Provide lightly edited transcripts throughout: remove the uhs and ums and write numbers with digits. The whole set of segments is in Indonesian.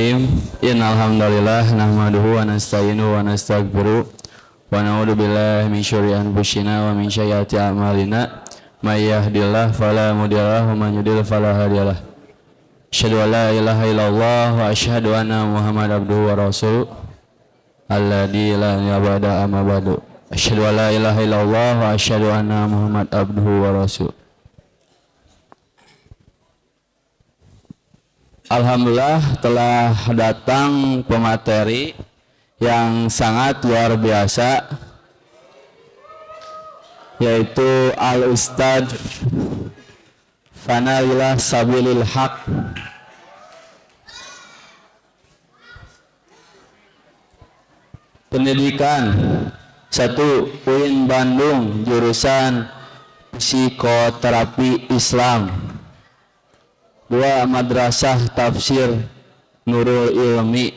Bismillahirrahmanirrahim. Innal hamdalillah nahmaduhu wa nasta'inuhu wa nastaghfiruh wa na'udzu billahi min syururi anfusina wa min sayyiati a'malina. May yahdihillahu fala mudhillalah wa man yudhlil fala hadiyalah. Asyhadu an la ilaha illallah wa asyhadu anna Muhammadar abduhu wa rasuluh. Alladzi la nabiyya amma ba'du. Asyhadu an la ilaha illallah wa asyhadu anna Muhammad abduhu wa rasuluh. Alhamdulillah telah datang pemateri yang sangat luar biasa, yaitu Al-Ustadz Fanalilah Sabilil Haq. Pendidikan 1 UIN Bandung, jurusan Psikoterapi Islam. 2 Madrasah Tafsir Nurul Ilmi.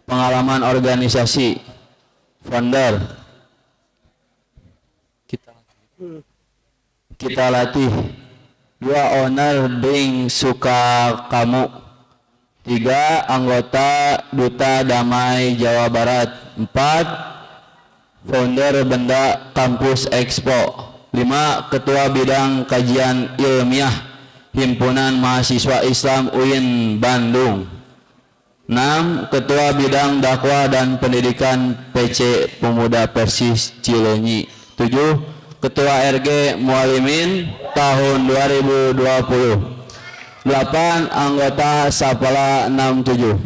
Pengalaman organisasi, founder kita latih. 2 owner Ding Suka Kamu. 3 anggota Duta Damai Jawa Barat. 4 founder Benda Kampus Expo. 5 ketua bidang kajian ilmiah Himpunan Mahasiswa Islam UIN Bandung. 6 ketua bidang dakwah dan pendidikan PC Pemuda Persis Cileunyi. 7 ketua RG Mualimin tahun 2020. 8 anggota Sapala 67.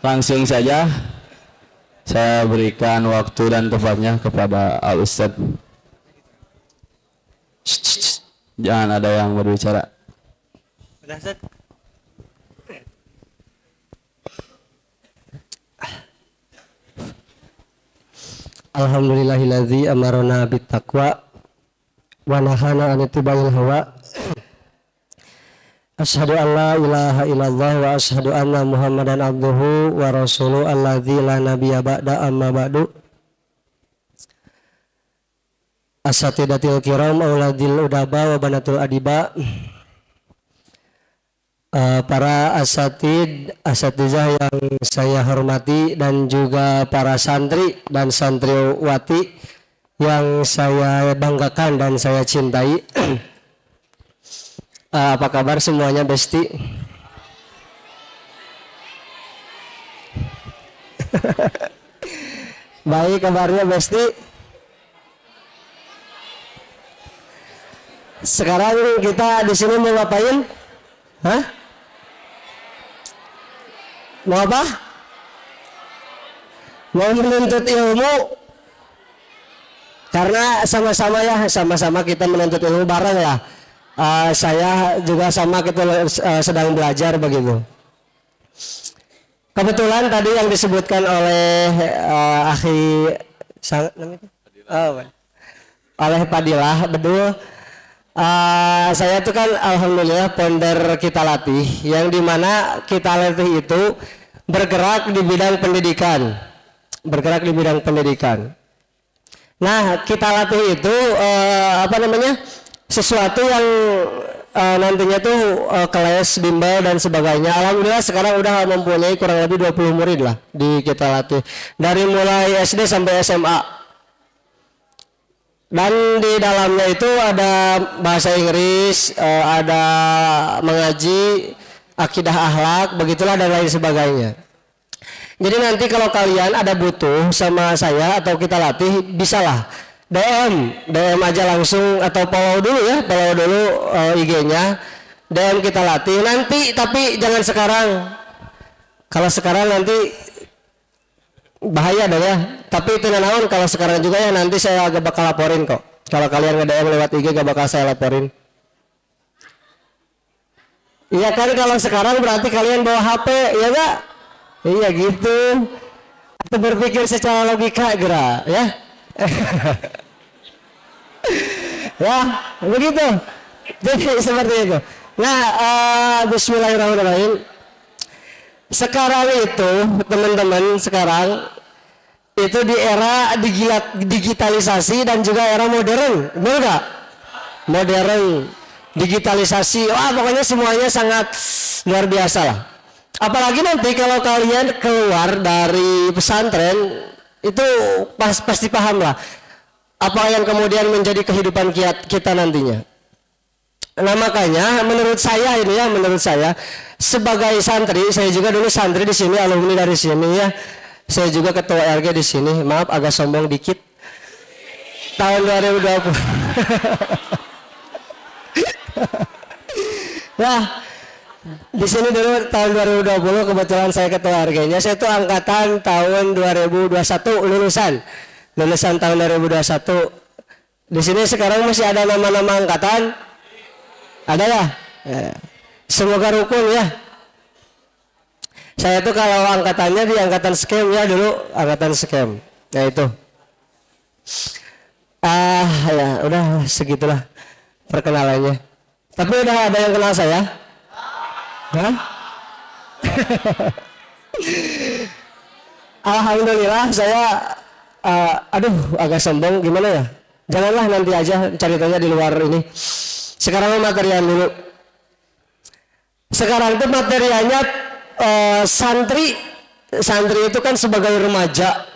Langsung saja saya berikan waktu dan tempatnya kepada Al-Ustadz. Jangan ada yang berbicara. Alhamdulillahilladzi amarona bittaqwa wa nahana an ittibail hawa. Asyhadu an la ilaha illallah wa asyhadu anna Muhammadan abduhu wa rasuluh alladzi la nabiyya ba'da amma ba'du. Asatidatil kiram auladil udaba wa banatul adiba. Para asatizah yang saya hormati dan juga para santri dan santriwati yang saya banggakan dan saya cintai. Apa kabar semuanya, Besti? Baik kabarnya, Besti. Sekarang kita di sini mau ngapain? Hah? Mau apa? Mau menuntut ilmu. Karena sama-sama kita menuntut ilmu bareng ya. Saya juga sama, kita sedang belajar begitu. Kebetulan tadi yang disebutkan oleh oleh Padilah, betul. Saya itu kan alhamdulillah founder Kita Latih, yang dimana Kita Latih itu bergerak di bidang pendidikan. Nah, Kita Latih itu sesuatu yang nantinya tuh kelas bimbel dan sebagainya. Alhamdulillah sekarang udah mempunyai kurang lebih 20 murid lah di Kita Latih, dari mulai SD sampai SMA. Dan di dalamnya itu ada bahasa Inggris, ada mengaji, akidah akhlak, begitulah dan lain sebagainya. Jadi nanti kalau kalian ada butuh sama saya atau Kita Latih, bisalah DM aja langsung atau follow dulu IG-nya, DM Kita Latih nanti, tapi jangan sekarang. Kalau sekarang nanti bahaya dong ya. Tapi itu naon, kalau sekarang juga ya nanti saya agak bakal laporin kok. Kalau kalian nge-DM lewat IG gak bakal saya laporin. Iya kan, kalau sekarang berarti kalian bawa HP, ya gak? Iya gitu. Atau berpikir secara logika gerak ya. Ya begitu. Jadi seperti itu. Nah, bismillahirrahmanirrahim. Sekarang itu teman-teman, sekarang itu di era digitalisasi dan juga era modern, benar nggak? Modern. digitalisasi, wah pokoknya semuanya sangat luar biasa lah. Apalagi nanti kalau kalian keluar dari pesantren itu pasti paham lah apa yang kemudian menjadi kehidupan kita nantinya. Nah makanya menurut saya ini ya, menurut saya sebagai santri, saya juga dulu santri di sini, alumni dari sini ya. Saya juga ketua RG di sini. Maaf agak sombong dikit. Tahun 2020. Nah, di sini dulu tahun 2020 kebetulan saya ketua RG-nya. Saya itu angkatan tahun 2021 lulusan tahun 2021. Di sini sekarang masih ada nama-nama angkatan? Ada ya? Semoga rukun ya. Saya tuh kalau angkatannya di angkatan scam ya dulu, angkatan scam. Ya itu. Ya udah segitulah perkenalannya. Tapi udah ada yang kenal saya? Hah? Alhamdulillah saya agak sombong gimana ya? Janganlah nanti aja ceritanya di luar ini. Sekarang materian dulu. Sekarang itu materialnya santri itu kan sebagai remaja.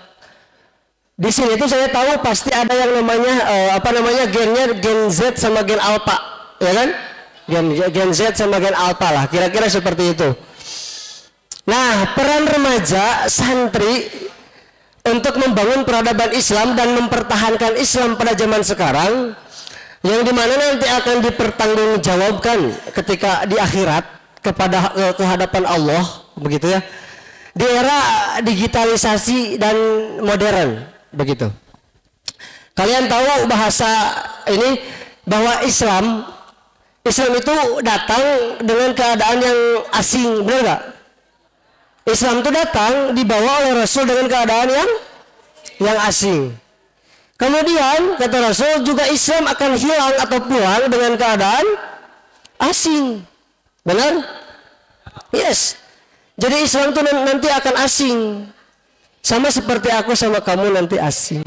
Di sini tuh saya tahu pasti ada yang namanya gennya gen Z sama gen alpha, ya kan? Gen Z sama gen alpha lah, kira-kira seperti itu. Nah, peran remaja santri untuk membangun peradaban Islam dan mempertahankan Islam pada zaman sekarang, yang dimana nanti akan dipertanggungjawabkan ketika di akhirat kepada kehadapan Allah, begitu ya. Di era digitalisasi dan modern, begitu. Kalian tahu bahasa ini bahwa Islam itu datang dengan keadaan yang asing, benar nggak? Islam itu datang dibawa oleh Rasul dengan keadaan yang asing. Kemudian kata Rasul juga Islam akan hilang atau pulang dengan keadaan asing. Benar? Yes. Jadi Islam itu nanti akan asing. Sama seperti aku sama kamu nanti asing.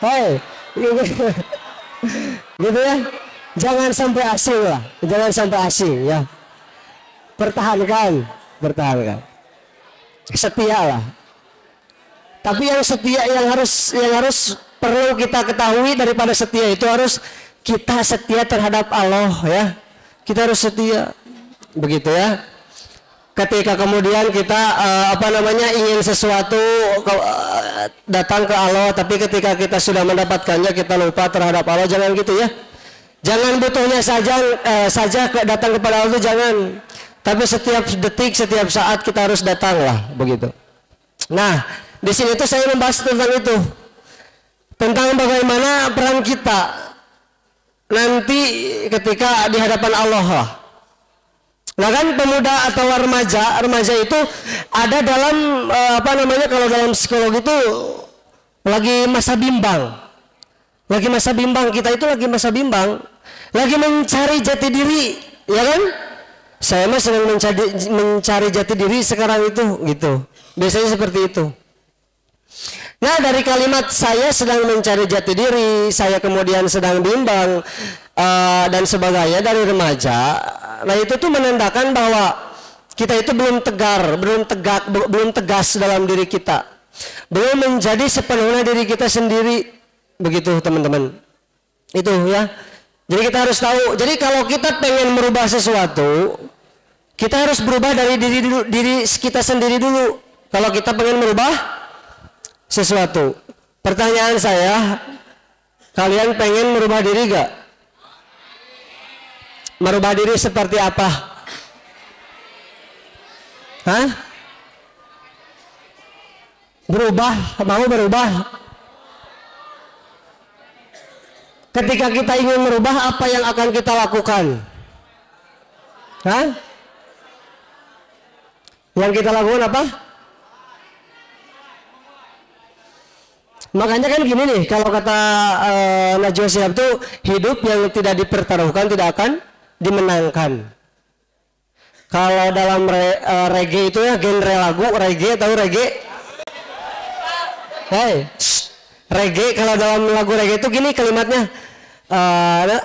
Hai. Gitu ya. Jangan sampai asing lah. Jangan sampai asing ya. Pertahankan. Setia lah. Tapi yang setia yang harus perlu kita ketahui daripada setia itu harus kita setia terhadap Allah ya. Kita harus setia. Begitu ya. Ketika kemudian kita ingin sesuatu datang ke Allah, tapi ketika kita sudah mendapatkannya kita lupa terhadap Allah, jangan gitu ya. Jangan butuhnya saja datang kepada Allah itu jangan. Tapi setiap detik, setiap saat kita harus datang lah, begitu. Nah, di sini tuh saya membahas tentang itu, tentang bagaimana peran kita nanti ketika di hadapan Allah lah. Nah kan pemuda atau remaja itu ada dalam kalau dalam psikologi itu lagi masa bimbang. Lagi masa bimbang, kita itu lagi masa bimbang, lagi mencari jati diri, ya kan? Saya mah sedang mencari jati diri sekarang itu, gitu. Biasanya seperti itu. Nah dari kalimat saya sedang mencari jati diri, saya kemudian sedang bimbang dan sebagainya dari remaja. Nah itu tuh menandakan bahwa kita itu belum tegas dalam diri kita, belum menjadi sepenuhnya diri kita sendiri, begitu teman-teman. Itu ya. Jadi kita harus tahu. Jadi kalau kita pengen merubah sesuatu, kita harus berubah dari diri kita sendiri dulu. Kalau kita pengen merubah sesuatu. Pertanyaan saya, kalian pengen merubah diri gak? Merubah diri seperti apa? Hah? Mau berubah? Ketika kita ingin merubah, apa yang akan kita lakukan? Hah? Yang kita lakukan apa? Makanya kan gini nih, kalau kata Najwa Shihab itu, hidup yang tidak dipertaruhkan tidak akan dimenangkan. Kalau dalam reggae itu ya, genre lagu reggae, tahu reggae? Hey, Reggae, kalau dalam lagu reggae itu gini kalimatnya,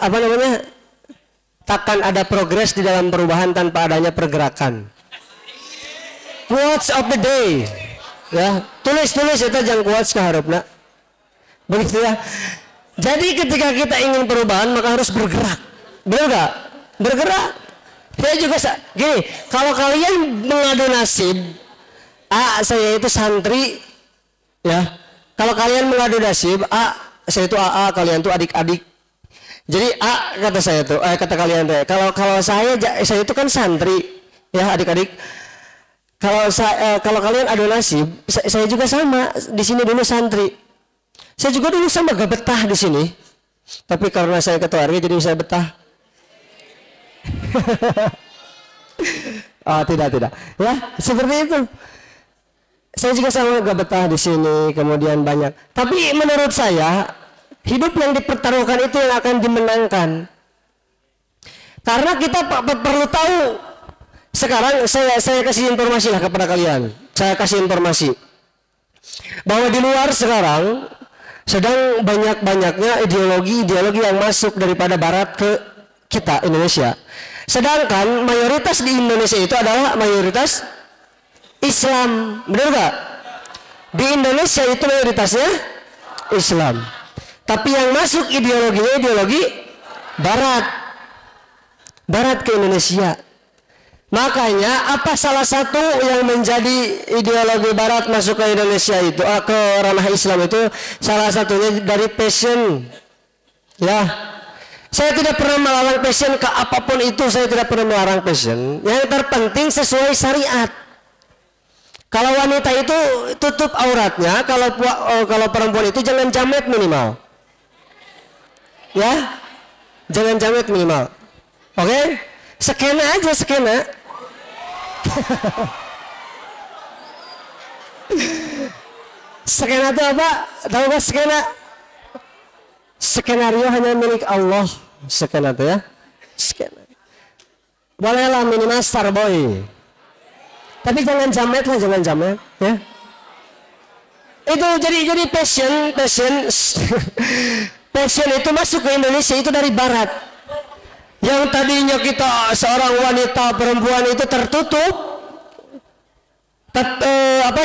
apa namanya? Takkan ada progres di dalam perubahan tanpa adanya pergerakan. Quotes of the day, ya tulis itu jangan quotes ke harapna, begitu ya. Jadi ketika kita ingin perubahan maka harus bergerak, benar nggak? Bergerak. Saya juga gini, kalau kalian mengadu nasib, saya itu santri, ya. Kalau kalian mengadu nasib, saya itu AA, kalian itu adik-adik. Jadi kata saya tuh, kata kalian tuh, kalau saya itu kan santri, ya adik-adik. Kalau kalian adu nasib, saya juga sama. Di sini dulu santri. Saya juga dulu sama gak betah di sini. Tapi karena saya ketua RW jadi saya betah. Tidak. Ya, seperti itu. Saya juga sama gak betah di sini, kemudian banyak. Tapi menurut saya, hidup yang dipertaruhkan itu yang akan dimenangkan. Karena kita perlu tahu. Sekarang saya kasih informasi lah kepada kalian. Saya kasih informasi bahwa di luar sekarang sedang banyak-banyaknya ideologi yang masuk daripada barat ke kita Indonesia. Sedangkan mayoritas di Indonesia itu adalah mayoritas Islam, benar nggak? Di Indonesia itu mayoritasnya Islam. Tapi yang masuk ideologinya ideologi barat ke Indonesia. Makanya apa salah satu yang menjadi ideologi barat masuk ke Indonesia itu ke ranah Islam itu salah satunya dari passion. Ya. Saya tidak pernah melarang passion ke apapun itu, saya tidak pernah melarang passion. Yang terpenting sesuai syariat. Kalau wanita itu tutup auratnya, kalau perempuan itu jangan jamet minimal. Ya. Jangan jamet minimal. Oke? Skena aja skena. Skena itu apa? Tahu gak skena? Skenario hanya milik Allah. Skena itu ya. Skena. Bolehlah minimal starboy. Tapi jangan jamet lah, jangan jamet ya. Itu jadi passion passion itu masuk ke Indonesia itu dari barat. Yang tadinya kita seorang wanita perempuan itu tertutup, apa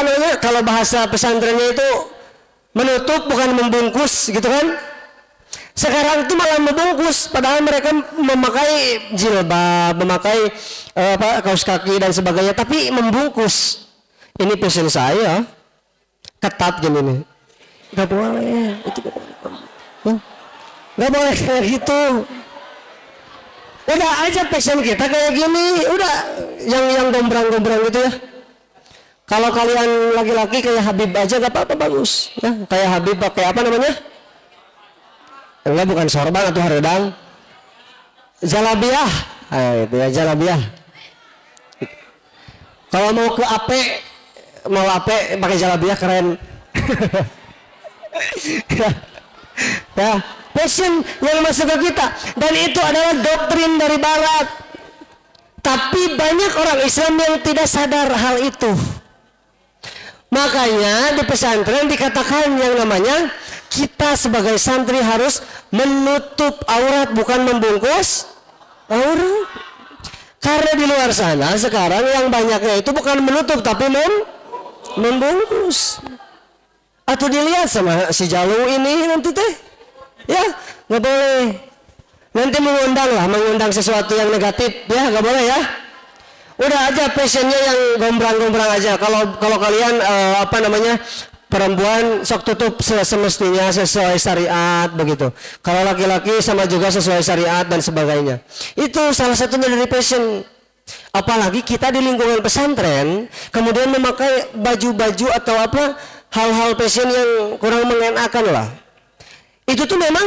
namanya kalau bahasa pesantrennya itu menutup bukan membungkus gitu kan. Sekarang itu malah membungkus, padahal mereka memakai jilbab, memakai kaos kaki dan sebagainya, tapi membungkus. Ini passion saya, ketat gini nih, nggak boleh, itu nggak boleh kayak gitu. Udah aja passion kita kayak gini, udah yang gombrang-gombrang gitu ya. Kalau kalian laki-laki kayak Habib aja gak apa-apa, bagus ya. Kayak Habib pakai apa namanya? Enggak, bukan sorban atau haredang, jalabiah. Itu ya jalabiah. Kalau mau ke ape pakai jalabiah keren. Ya, passion yang masuk ke kita, dan itu adalah doktrin dari barat. Tapi banyak orang Islam yang tidak sadar hal itu. Makanya di pesantren dikatakan yang namanya kita sebagai santri harus menutup aurat, bukan membungkus aurat. Karena di luar sana sekarang yang banyaknya itu bukan menutup tapi membungkus. Atau dilihat sama si Jalu ini nanti teh, ya nggak boleh. Nanti mengundang sesuatu yang negatif, ya nggak boleh ya. Udah aja passionnya yang gombrang-gombrang aja. Kalau kalian perempuan sok tutup semestinya sesuai syariat begitu. Kalau laki-laki sama juga sesuai syariat dan sebagainya. Itu salah satunya dari passion. Apalagi kita di lingkungan pesantren kemudian memakai baju-baju atau hal-hal passion yang kurang mengenakan lah. Itu tuh memang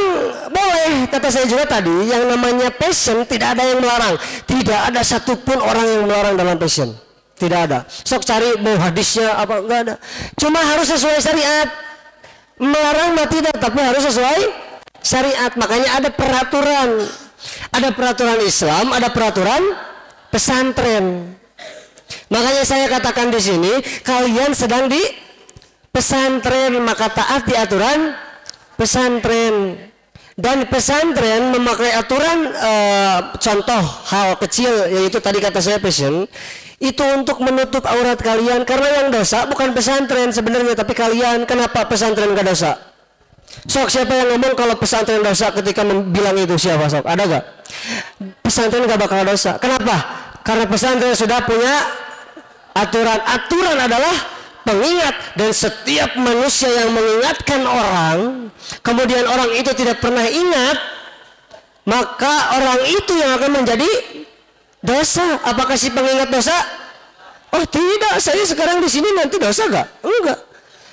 boleh, kata saya juga tadi, yang namanya passion tidak ada yang melarang. Tidak ada satupun orang yang melarang dalam passion. Tidak ada. Sok cari mau hadisnya enggak ada. Cuma harus sesuai syariat. Melarang mah tidak, tapi harus sesuai syariat. Makanya ada peraturan. Ada peraturan Islam, ada peraturan pesantren. Makanya saya katakan di sini, kalian sedang pesantren maka taati aturan pesantren. Dan pesantren memakai aturan contoh hal kecil yaitu tadi kata saya passion itu untuk menutup aurat kalian, karena yang dosa bukan pesantren sebenarnya tapi kalian. Kenapa pesantren gak dosa? Sok, siapa yang ngomong kalau pesantren dosa ketika bilang itu? Siapa sok? Ada gak? Pesantren gak bakal dosa. Kenapa? Karena pesantren sudah punya aturan. Aturan adalah pengingat, dan setiap manusia yang mengingatkan orang kemudian orang itu tidak pernah ingat, maka orang itu yang akan menjadi dosa. Apakah si pengingat dosa? Oh tidak, saya sekarang di sini nanti dosa gak? Enggak.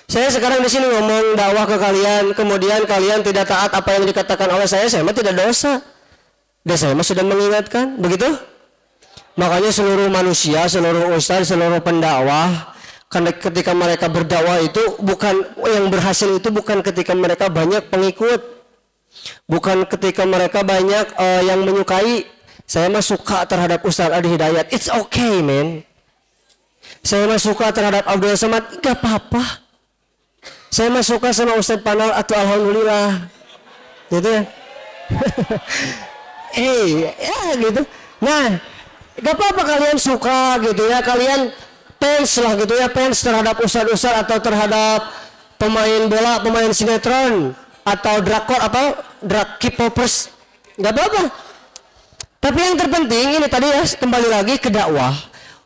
Saya sekarang di sini ngomong dakwah ke kalian, kemudian kalian tidak taat apa yang dikatakan oleh saya mah tidak dosa. Dan saya mah sudah mengingatkan, begitu? Makanya seluruh manusia, seluruh ustaz, seluruh pendakwah, karena ketika mereka berdakwah itu bukan yang berhasil itu bukan ketika mereka banyak pengikut, bukan ketika mereka banyak yang menyukai. Saya mah suka terhadap Ustaz Adi Hidayat, it's okay man. Saya mah suka terhadap Abdul Samad, gak apa-apa. Saya mah suka sama Ustaz Panal atau alhamdulillah, gitu ya. Ya gitu. Nah, gak apa-apa kalian suka gitu ya, kalian fans lah gitu ya, fans terhadap ustaz-ustaz atau terhadap pemain bola, pemain sinetron atau drakor atau K-popers, gak apa-apa. Tapi yang terpenting ini tadi ya, kembali lagi ke dakwah.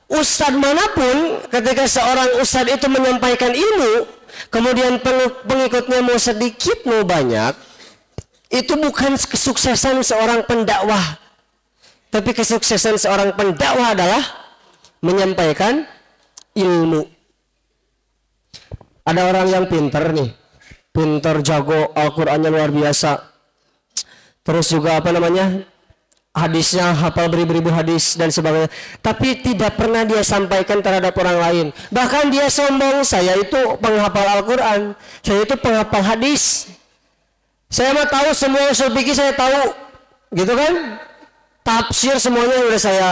Ustadz manapun ketika seorang ustadz itu menyampaikan ilmu, kemudian pengikutnya mau sedikit mau banyak, itu bukan kesuksesan seorang pendakwah. Tapi kesuksesan seorang pendakwah adalah menyampaikan ilmu. Ada orang yang pinter nih, pinter, jago, Al-Qur'annya luar biasa. Terus juga apa namanya, hadisnya hafal beribu-ribu hadis dan sebagainya, tapi tidak pernah dia sampaikan terhadap orang lain. Bahkan dia sombong, saya itu penghafal Al-Quran, saya itu penghafal hadis, saya mah tahu semua usul fikih, saya tahu gitu kan, tafsir semuanya udah saya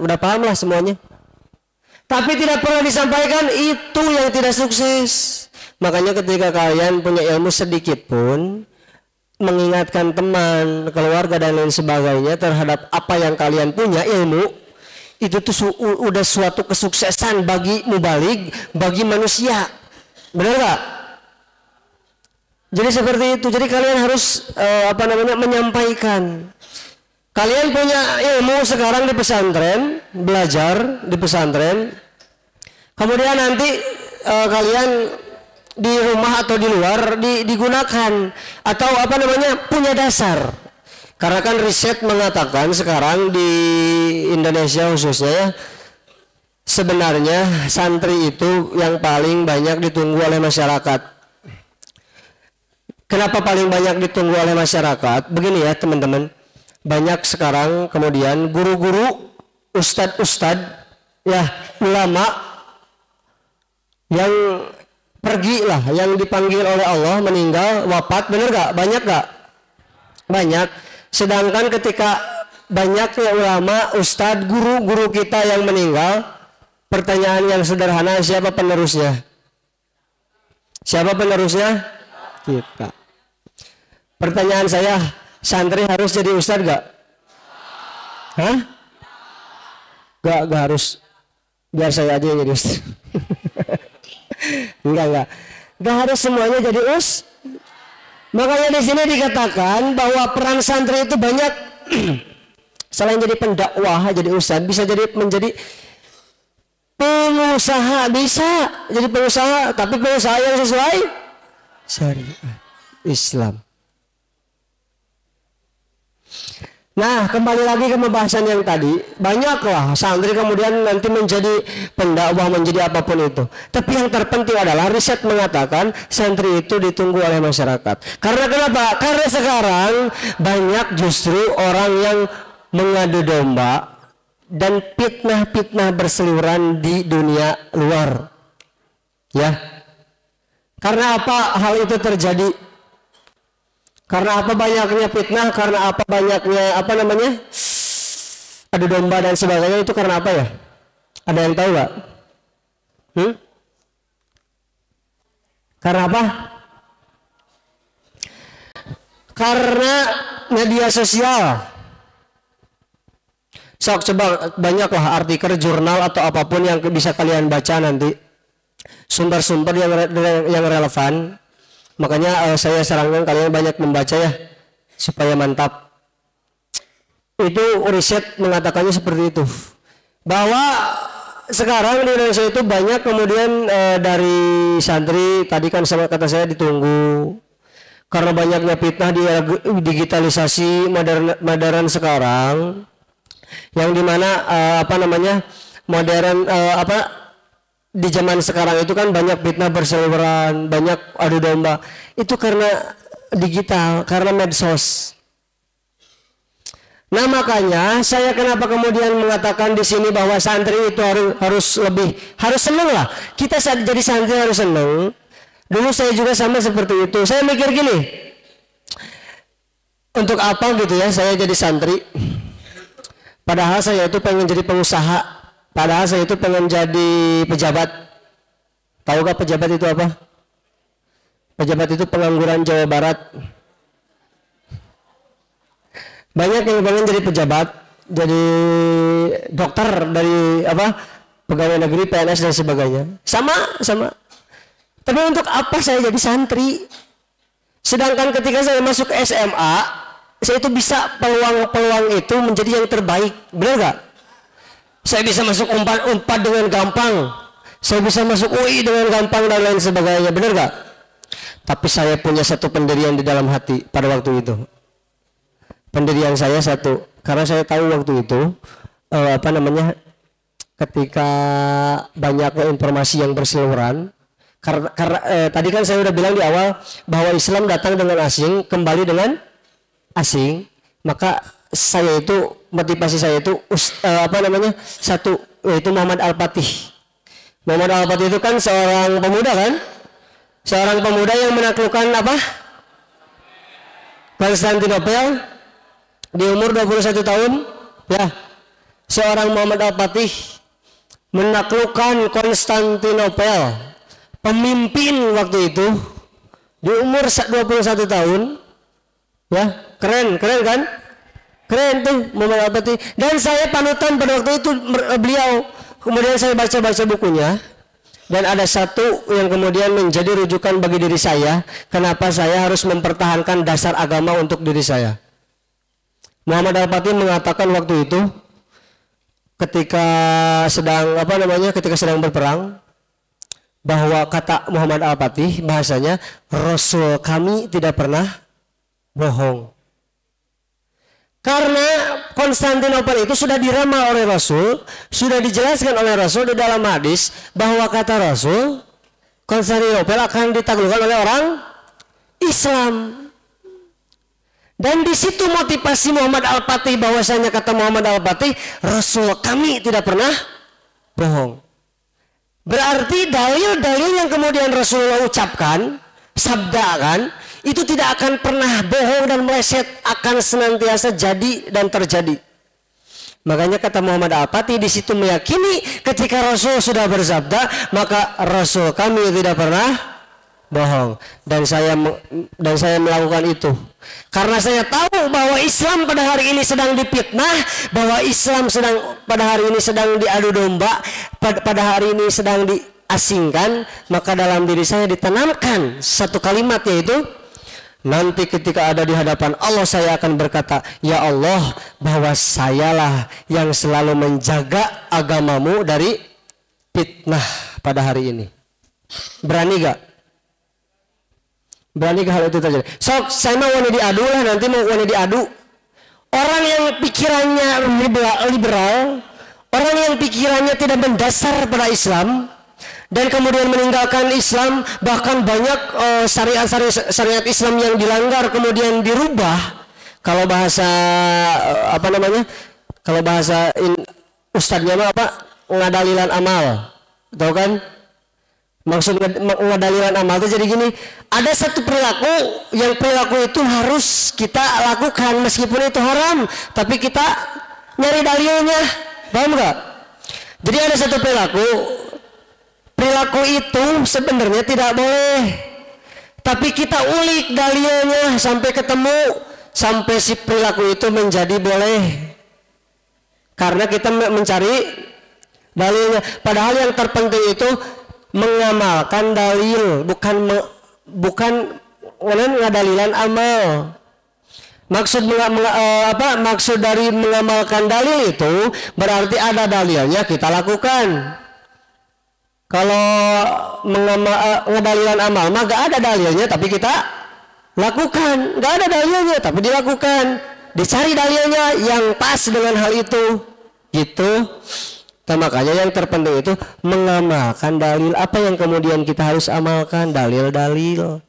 udah paham lah semuanya, tapi tidak pernah disampaikan. Itu yang tidak sukses. Makanya ketika kalian punya ilmu sedikit pun, mengingatkan teman, keluarga dan lain sebagainya terhadap apa yang kalian punya ilmu, itu tuh udah suatu kesuksesan bagi mubalig, bagi manusia. Benar gak? Jadi seperti itu. Jadi kalian harus menyampaikan. Kalian punya ilmu sekarang di pesantren, belajar di pesantren, kemudian nanti kalian di rumah atau di luar digunakan atau punya dasar. Karena kan riset mengatakan sekarang di Indonesia khususnya ya, sebenarnya santri itu yang paling banyak ditunggu oleh masyarakat. Kenapa paling banyak ditunggu oleh masyarakat? Begini ya teman-teman, banyak sekarang kemudian guru-guru, ustadz-ustadz ya, ulama yang pergi lah, yang dipanggil oleh Allah, meninggal, wafat. Bener gak? Banyak gak? Banyak. Sedangkan ketika banyaknya ulama, ustadz, guru-guru kita yang meninggal, pertanyaan yang sederhana, siapa penerusnya? Siapa penerusnya? Kita. Pertanyaan saya, santri harus jadi ustadz gak? Hah? Gak harus. Biar saya aja yang jadi ustadz. Enggak harus semuanya jadi Makanya di sini dikatakan bahwa peran santri itu banyak. Selain jadi pendakwah, jadi ustadz, bisa jadi menjadi pengusaha, bisa jadi pengusaha, tapi pengusaha yang sesuai syariat Islam. Nah, kembali lagi ke pembahasan yang tadi, banyaklah santri kemudian nanti menjadi pendakwah, menjadi apapun itu. Tapi yang terpenting adalah riset mengatakan santri itu ditunggu oleh masyarakat. Karena kenapa? Karena sekarang banyak justru orang yang mengadu domba dan fitnah-fitnah berseliweran di dunia luar. Ya. Karena apa hal itu terjadi? Karena apa banyaknya fitnah, karena apa banyaknya adu domba dan sebagainya, itu karena apa ya? Ada yang tahu gak? Karena apa? Karena media sosial. Sok coba banyaklah artikel, jurnal atau apapun yang bisa kalian baca nanti. Sumber-sumber yang relevan. Makanya saya sarankan kalian banyak membaca ya supaya mantap. Itu riset mengatakannya seperti itu. Bahwa sekarang di Indonesia itu banyak kemudian dari santri tadi kan sama kata saya ditunggu. Karena banyaknya fitnah di digitalisasi modern sekarang. Yang dimana modern di zaman sekarang itu kan banyak fitnah berseliweran, banyak adu domba. Itu karena digital, karena medsos. Nah makanya saya kenapa kemudian mengatakan di sini bahwa santri itu harus senang lah. Kita jadi santri harus senang. Dulu saya juga sama seperti itu. Saya mikir gini, untuk apa gitu ya saya jadi santri? Padahal saya itu pengen jadi pengusaha. Padahal saya itu pengen jadi pejabat. Tahu gak pejabat itu apa? Pejabat itu pengangguran Jawa Barat. Banyak yang pengen jadi pejabat, jadi dokter dari pegawai negeri, PNS dan sebagainya. Sama. Tapi untuk apa saya jadi santri? Sedangkan ketika saya masuk ke SMA, saya itu bisa peluang itu menjadi yang terbaik, benar gak? Saya bisa masuk Unpad dengan gampang, saya bisa masuk UI dengan gampang dan lain sebagainya, benar gak? Tapi saya punya satu pendirian di dalam hati pada waktu itu. Pendirian saya satu, karena saya tahu waktu itu ketika banyaknya informasi yang berseliweran. Karena tadi kan saya udah bilang di awal bahwa Islam datang dengan asing, kembali dengan asing, maka saya itu motivasi saya itu satu, yaitu Muhammad Al-Fatih. Muhammad Al-Fatih itu kan seorang pemuda kan, seorang pemuda yang menaklukkan Konstantinopel di umur 21 tahun ya. Seorang Muhammad Al-Fatih menaklukkan Konstantinopel, pemimpin waktu itu di umur 21 tahun ya. Keren kan? Keren tuh Muhammad Al-Fatih. Dan saya panutan pada waktu itu beliau. Kemudian saya baca bukunya. Dan ada satu yang kemudian menjadi rujukan bagi diri saya. Kenapa saya harus mempertahankan dasar agama untuk diri saya. Muhammad Al-Fatih mengatakan waktu itu ketika sedang berperang, bahwa kata Muhammad Al-Fatih bahasanya, Rasul kami tidak pernah bohong. Karena Konstantinopel itu sudah diramal oleh Rasul, sudah dijelaskan oleh Rasul di dalam hadis bahwa kata Rasul Konstantinopel akan ditaklukkan oleh orang Islam. Dan di situ motivasi Muhammad Al-Fatih, bahwasanya kata Muhammad Al-Fatih, Rasul kami tidak pernah bohong. Berarti dalil-dalil yang kemudian Rasulullah ucapkan, sabdakan, itu tidak akan pernah bohong dan meleset, akan senantiasa jadi dan terjadi. Makanya kata Muhammad Al-Fatih di situ meyakini ketika Rasul sudah bersabda, maka Rasul kami tidak pernah bohong. Dan saya melakukan itu karena saya tahu bahwa Islam pada hari ini sedang difitnah, bahwa Islam pada hari ini sedang diadu domba, pada hari ini sedang diasingkan. Maka dalam diri saya ditanamkan satu kalimat, yaitu nanti ketika ada di hadapan Allah saya akan berkata, ya Allah, bahwa sayalah yang selalu menjaga agamamu dari fitnah pada hari ini. Berani gak? Berani hal itu terjadi? Saya mau diadu lah, nanti mau diadu. Orang yang pikirannya liberal, orang yang pikirannya tidak mendasar pada Islam, dan kemudian meninggalkan Islam, bahkan banyak syariat Islam yang dilanggar kemudian dirubah. Kalau bahasa ustadznya ngadalilan amal, tahu kan? Maksud ngadalilan amal itu jadi gini, ada satu perilaku yang perilaku itu harus kita lakukan meskipun itu haram, tapi kita nyari dalilnya, paham nggak? Jadi ada satu perilaku itu sebenarnya tidak boleh, Tapi kita ulik dalilnya sampai ketemu, sampai si perilaku itu menjadi boleh. Karena kita mencari dalilnya. Padahal yang terpenting itu mengamalkan dalil, bukan ngadalilan amal. Maksud dari mengamalkan dalil itu berarti ada dalilnya kita lakukan. Kalau ngedalilan amal mah gak ada dalilnya tapi kita lakukan, gak ada dalilnya tapi dilakukan, dicari dalilnya yang pas dengan hal itu gitu. Nah, makanya yang terpenting itu mengamalkan dalil. Apa yang kemudian kita harus amalkan? Dalil-dalil.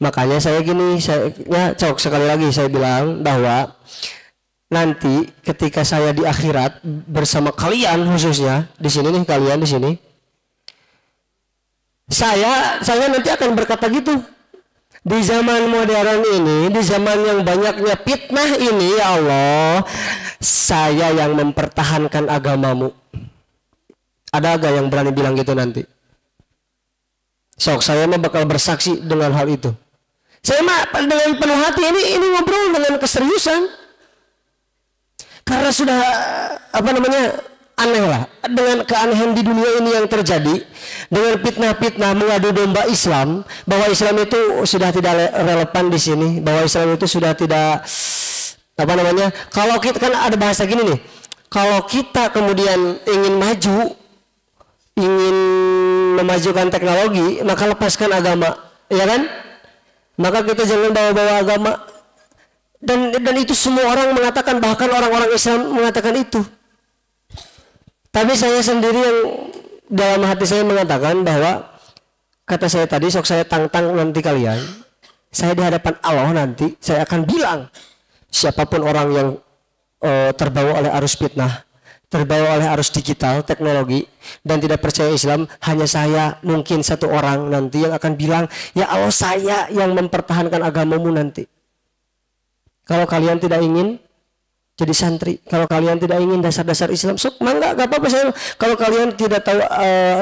Makanya saya sekali lagi saya bilang bahwa nanti ketika saya di akhirat bersama kalian, khususnya di sini nih, kalian di sini, saya nanti akan berkata gitu. Di zaman modern ini, di zaman yang banyaknya fitnah ini, ya Allah, saya yang mempertahankan agamamu. Ada gak yang berani bilang gitu nanti? Sok, saya mah bakal bersaksi dengan hal itu. Saya mah dengan penuh hati ini ngobrol dengan keseriusan. Karena sudah aneh lah dengan keanehan di dunia ini yang terjadi, dengan fitnah-fitnah mengadu domba Islam, bahwa Islam itu sudah tidak relevan di sini, bahwa Islam itu sudah tidak kalau kita kan ada bahasa gini nih, kalau kita kemudian ingin maju, ingin memajukan teknologi, maka lepaskan agama, ya kan? Maka kita jangan bawa-bawa agama. Dan itu semua orang mengatakan, bahkan orang-orang Islam mengatakan itu. Tapi saya sendiri yang dalam hati saya mengatakan bahwa, kata saya tadi, sok saya tantang nanti kalian, saya di hadapan Allah nanti, saya akan bilang, siapapun orang yang terbawa oleh arus fitnah, terbawa oleh arus digital, teknologi, dan tidak percaya Islam, hanya saya mungkin satu orang nanti yang akan bilang, ya Allah, saya yang mempertahankan agamamu nanti. Kalau kalian tidak ingin jadi santri, kalau kalian tidak ingin dasar-dasar Islam, sok mangga, gak apa-apa saya. Kalau kalian tidak tahu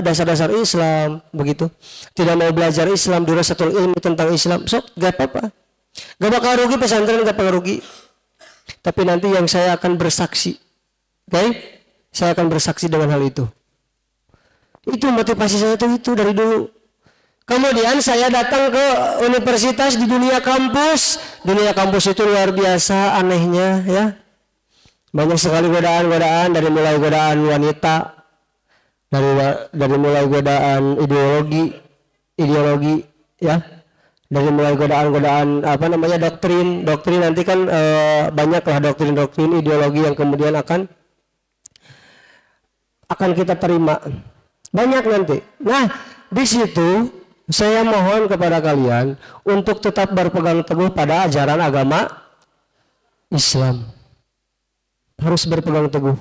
dasar-dasar Islam, begitu, tidak mau belajar Islam, dirasatul ilmu tentang Islam, sok gak apa-apa. Gak bakal rugi pesantren, gak bakal rugi. Tapi nanti yang saya akan bersaksi, oke? Saya akan bersaksi dengan hal itu. Itu motivasi saya itu dari dulu. Kemudian saya datang ke universitas di dunia kampus. Dunia kampus itu luar biasa anehnya, ya. Banyak sekali godaan-godaan, dari mulai godaan wanita, dari mulai godaan ideologi, ya. Dari mulai godaan-godaan doktrin nanti kan banyaklah doktrin ideologi yang kemudian akan kita terima, banyak nanti. Nah, di situ saya mohon kepada kalian untuk tetap berpegang teguh pada ajaran agama Islam. Harus berpegang teguh.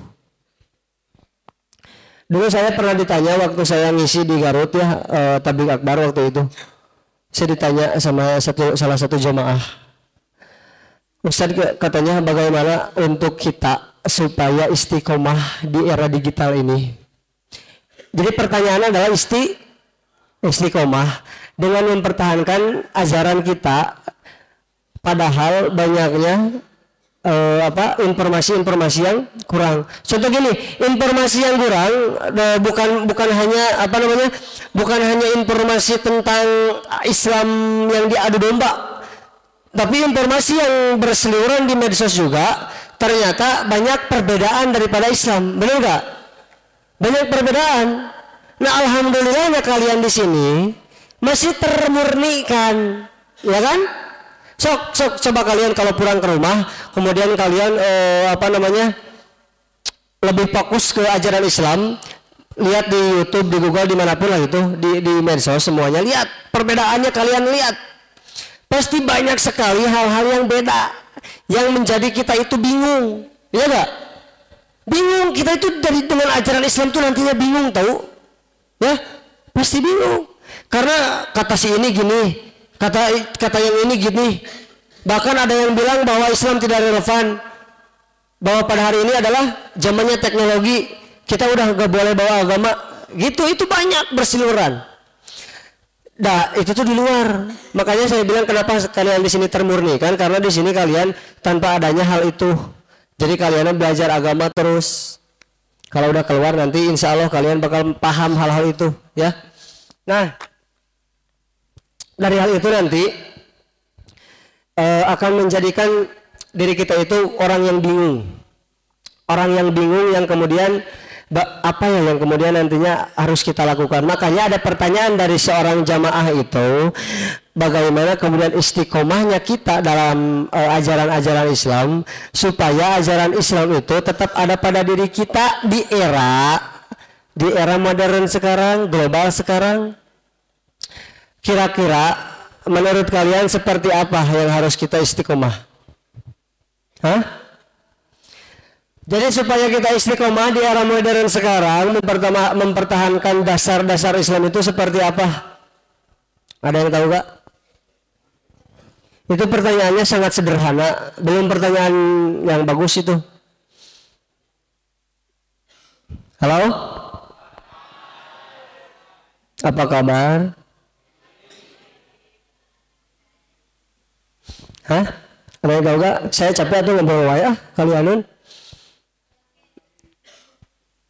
Dulu saya pernah ditanya waktu saya ngisi di Garut, ya, tabligh akbar waktu itu. Saya ditanya sama salah satu jamaah, Ustaz, katanya bagaimana untuk kita supaya istiqomah di era digital ini. Jadi pertanyaannya adalah istiqomah dengan mempertahankan ajaran kita, padahal banyaknya informasi-informasi yang kurang. Contoh gini, informasi yang kurang bukan hanya informasi tentang Islam yang diadu domba, tapi informasi yang berseliweran di medsos juga ternyata banyak perbedaan daripada Islam. Benar nggak? Banyak perbedaan. Nah, alhamdulillahnya kalian di sini masih termurnikan, ya kan? Sok coba kalian kalau pulang ke rumah, kemudian kalian lebih fokus ke ajaran Islam, lihat di YouTube, di Google, dimanapun lah itu, di medsos semuanya, lihat perbedaannya, kalian lihat. Pasti banyak sekali hal-hal yang beda, yang menjadi kita itu bingung, ya gak? Bingung, kita itu dengan ajaran Islam itu nantinya bingung, tahu? Ya, pasti bingung. Karena kata si ini gini, kata yang ini gini. Bahkan ada yang bilang bahwa Islam tidak relevan, bahwa pada hari ini adalah zamannya teknologi, kita udah gak boleh bawa agama gitu. Itu banyak berseliweran. Nah, itu tuh di luar. Makanya saya bilang kenapa kalian di sini termurnikan, karena di sini kalian tanpa adanya hal itu. Jadi kalian belajar agama terus. Kalau udah keluar nanti insya Allah kalian bakal paham hal-hal itu, ya. Nah, dari hal itu nanti akan menjadikan diri kita itu orang yang bingung. Orang yang bingung yang kemudian apa ya yang kemudian nantinya harus kita lakukan. Makanya ada pertanyaan dari seorang jamaah itu, bagaimana kemudian istiqomahnya kita dalam ajaran-ajaran Islam supaya ajaran Islam itu tetap ada pada diri kita di era modern sekarang, global sekarang. Kira-kira menurut kalian seperti apa yang harus kita istiqomah? Hah? Jadi supaya kita istiqomah di era modern sekarang, mempertahankan dasar-dasar Islam itu seperti apa? Ada yang tahu gak? Itu pertanyaannya sangat sederhana, belum pertanyaan yang bagus itu. Halo? Apa kabar? Hah? Ada yang tahu gak? Saya capek tuh ngobrol wae kalianin.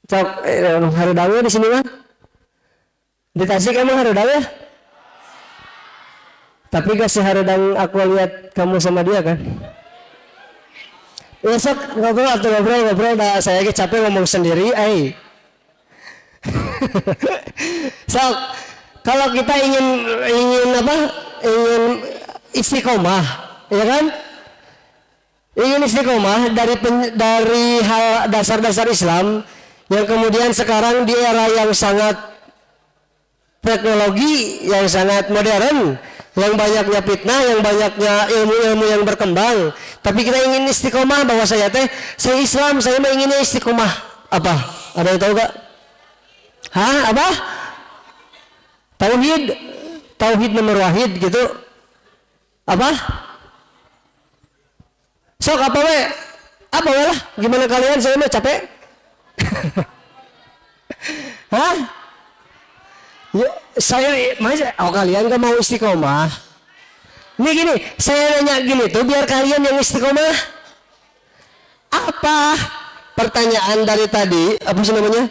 Cok, harudawe di sini mah? Di Tasik emang harudawe ya? Tapi gak seharudang aku lihat kamu sama dia kan? Ya sok, ngobrol, dah saya capek ngomong sendiri, Sok, kalau kita ingin istiqomah, ya kan? Ingin istiqomah dari hal dasar-dasar Islam yang kemudian sekarang di era yang sangat teknologi, yang sangat modern, yang banyaknya fitnah, yang banyaknya ilmu-ilmu yang berkembang, tapi kita ingin istiqomah bahwa saya Islam, saya inginnya istiqomah. Apa? Ada yang tahu gak? Hah? Apa? Tauhid nomor wahid gitu. Apa? Sok apa we? Apa we lah? Gimana kalian? Saya mah capek. Hah? Ya, kalian gak mau istiqomah? Ini gini, saya nanya gini tuh biar kalian yang istiqomah. Apa pertanyaan dari tadi? Apa sih namanya?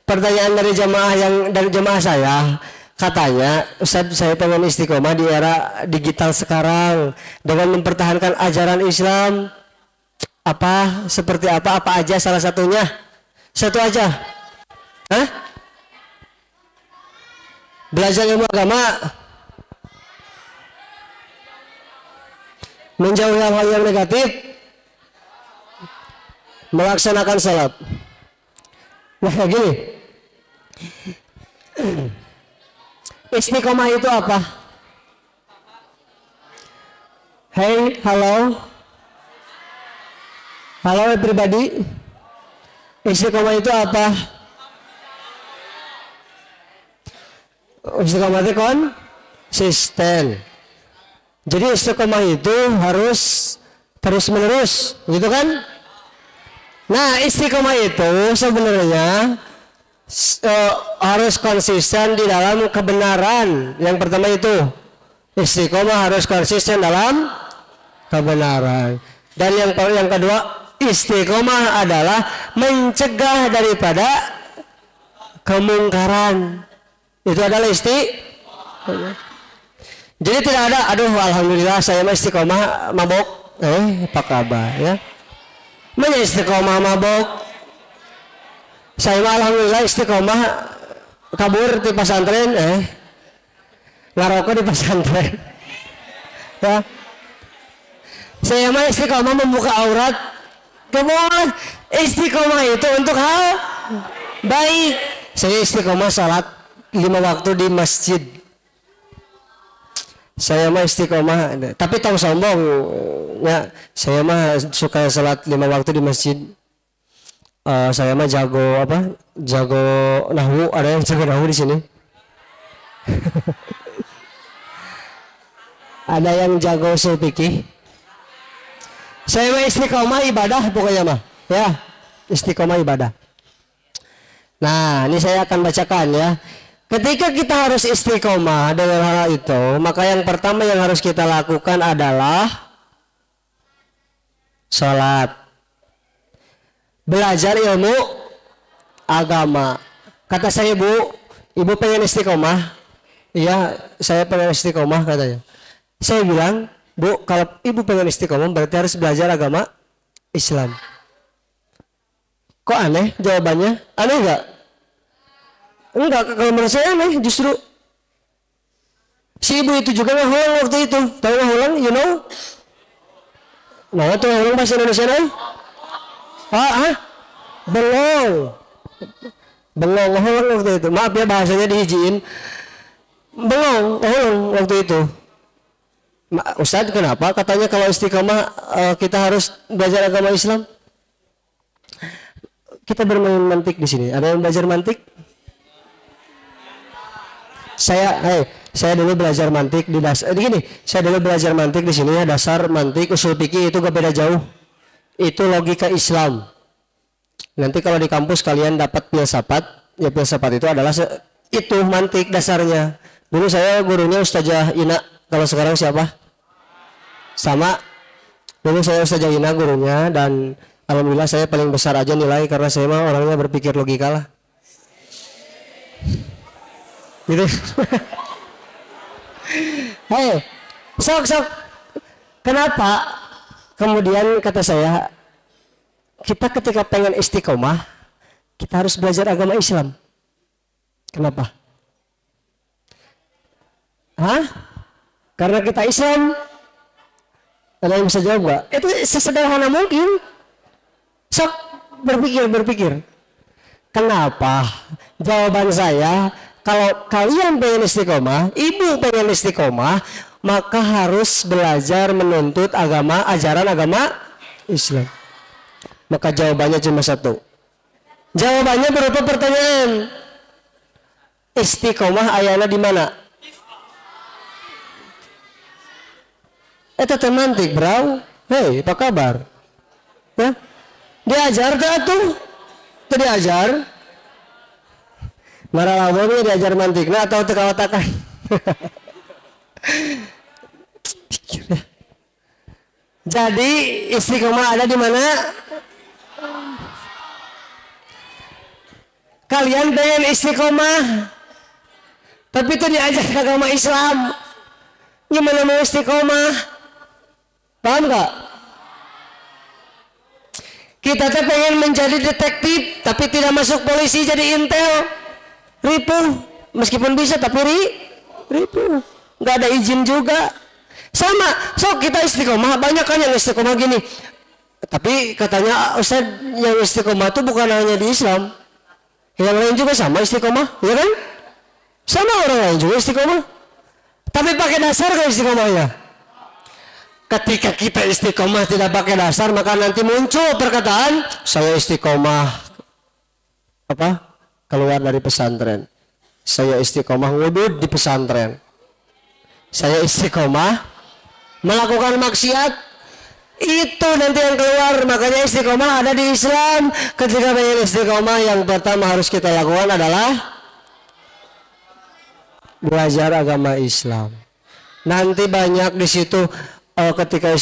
Pertanyaan dari jamaah saya. Katanya, Ustaz, saya pengen istiqomah di era digital sekarang dengan mempertahankan ajaran Islam. Apa? Seperti apa? Apa aja salah satunya? Satu aja. Hah? Belajar ilmu agama, menjauhi hal-hal yang negatif, melaksanakan salat. Nah gini, istiqomah itu apa? Hey, halo everybody. Istiqomah itu apa? Istiqomah itu konsisten. Jadi istiqomah itu harus terus menerus, gitu kan? Nah, istiqomah itu sebenarnya harus konsisten di dalam kebenaran. Yang pertama itu istiqomah harus konsisten dalam kebenaran. Dan yang kedua, istiqomah adalah mencegah daripada kemungkaran. Itu adalah istiqomah. Jadi tidak ada, aduh alhamdulillah saya istiqomah mabok. Apa kabar ya? Mana istiqomah mabok? Saya alhamdulillah istiqomah kabur di pesantren, ngarokok di pesantren. Ya. Saya istiqomah membuka aurat. Kemudian istiqomah itu untuk hal baik. Saya istiqomah salat 5 waktu di masjid. Saya istiqomah, tapi tong sombong ya. Saya suka salat 5 waktu di masjid. Saya jago jago nahwu. Ada yang jago nahwu di sini? Ada yang jago usul fikih? Saya istiqomah ibadah pokoknya ya, istiqomah ibadah. Nah, ini saya akan bacakan ya. Ketika kita harus istiqomah dengan hal itu, maka yang pertama yang harus kita lakukan adalah sholat, belajar ilmu agama. Kata saya, Bu, Ibu pengen istiqomah? Iya, saya pengen istiqomah katanya. Saya bilang, Bu, kalau Ibu pengen istiqomah berarti harus belajar agama Islam. Kok aneh jawabannya? Aneh enggak? Enggak, kalau menurut saya aneh justru. Si ibu itu juga ngahulang waktu itu. Tahu ngahulang, you know? Nah, itu ngahulang bahasa Indonesia nih? Bengong. Bengong, ngahulang waktu itu. Maaf ya bahasanya dihijiin. Bengong, ngahulang waktu itu. Ustadz kenapa? Katanya kalau istiqomah kita harus belajar agama Islam. Kita bermain mantik di sini. Ada yang belajar mantik? Saya dulu belajar mantik di dasar. Gini, saya dulu belajar mantik di sini ya, dasar mantik, usul fikih itu gak beda jauh. Itu logika Islam. Nanti kalau di kampus kalian dapat filsafat, ya filsafat itu adalah itu mantik dasarnya. Dulu saya gurunya Ustazah Ina. Kalau sekarang siapa? Sama. Dulu saya Ustazah Ina gurunya, dan alhamdulillah saya paling besar aja nilai karena saya mah orangnya berpikir logika lah. Gitu. Hei, sok. Kenapa? Kemudian kata saya, kita ketika pengen istiqomah, kita harus belajar agama Islam. Kenapa? Karena kita Islam. Ada yang bisa jawab gak? Itu sesederhana mungkin. Sok berpikir. Kenapa? Jawaban saya, kalau kalian pengen istiqomah, ibu pengen istiqomah, maka harus belajar menuntut ajaran agama Islam. Maka jawabannya cuma satu. Jawabannya berupa pertanyaan. Istiqomah ayana di mana? Itu temantik, bro. Hei, apa kabar? Ya? Diajar tuh? Itu diajar? Marah lawannya diajar mantik, nah atau tekawatakan. Jadi istiqomah ada di mana? Kalian pengen istiqomah, tapi itu diajar agama Islam. Gimana mau istiqomah? Paham gak? Kita tuh pengen menjadi detektif, tapi tidak masuk polisi jadi intel. Ripuh, meskipun bisa tapi ripuh, nggak ada izin juga. Sama, kita istiqomah, banyak kan yang istiqomah gini. Tapi katanya Ustaz, yang istiqomah itu bukan hanya di Islam, yang lain juga sama istiqomah, ya kan? Sama orang lain juga istiqomah. Tapi pakai dasar kan istiqomahnya? Ketika kita istiqomah tidak pakai dasar, maka nanti muncul perkataan saya istiqomah keluar dari pesantren, saya istiqomah wudud di pesantren, saya istiqomah melakukan maksiat, itu nanti yang keluar. Makanya istiqomah ada di Islam. Ketika pengen istiqomah, yang pertama harus kita lakukan adalah belajar agama Islam. Nanti banyak di situ ketika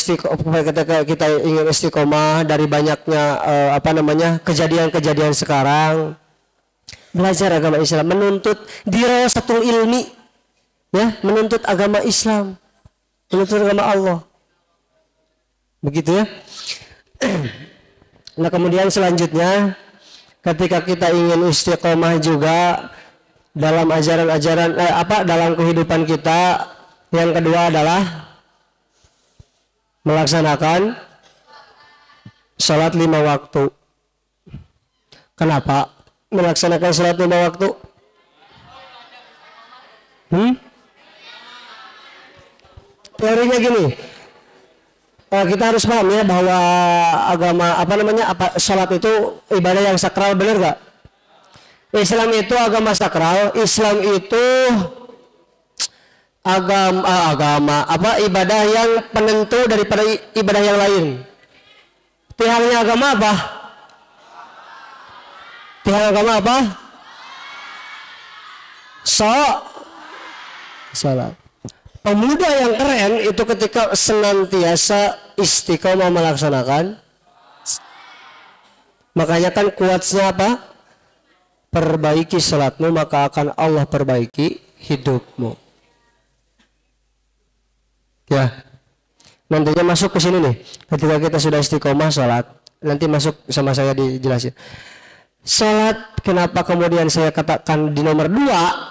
kita ingin istiqomah dari banyaknya kejadian-kejadian sekarang. Belajar agama Islam, menuntut dirasatul ilmi, ya, menuntut agama Islam, menuntut agama Allah, begitu ya. Nah kemudian selanjutnya, ketika kita ingin istiqomah juga dalam ajaran-ajaran dalam kehidupan kita, yang kedua adalah melaksanakan sholat 5 waktu. Kenapa melaksanakan sholat 5 waktu? Teorinya gini, kita harus paham ya bahwa agama sholat itu ibadah yang sakral, benar gak? Islam itu agama sakral. Islam itu ibadah yang penentu daripada ibadah yang lain. Tiangnya agama apa? Tiang agama apa? Salat. Pemuda yang keren itu ketika senantiasa istiqomah melaksanakan. Makanya kan quotes-nya apa? Perbaiki salatmu maka akan Allah perbaiki hidupmu. Ya. Nantinya masuk ke sini nih. Ketika kita sudah istiqomah salat, nanti masuk sama saya dijelasin. Salat kenapa kemudian saya katakan di nomor 2?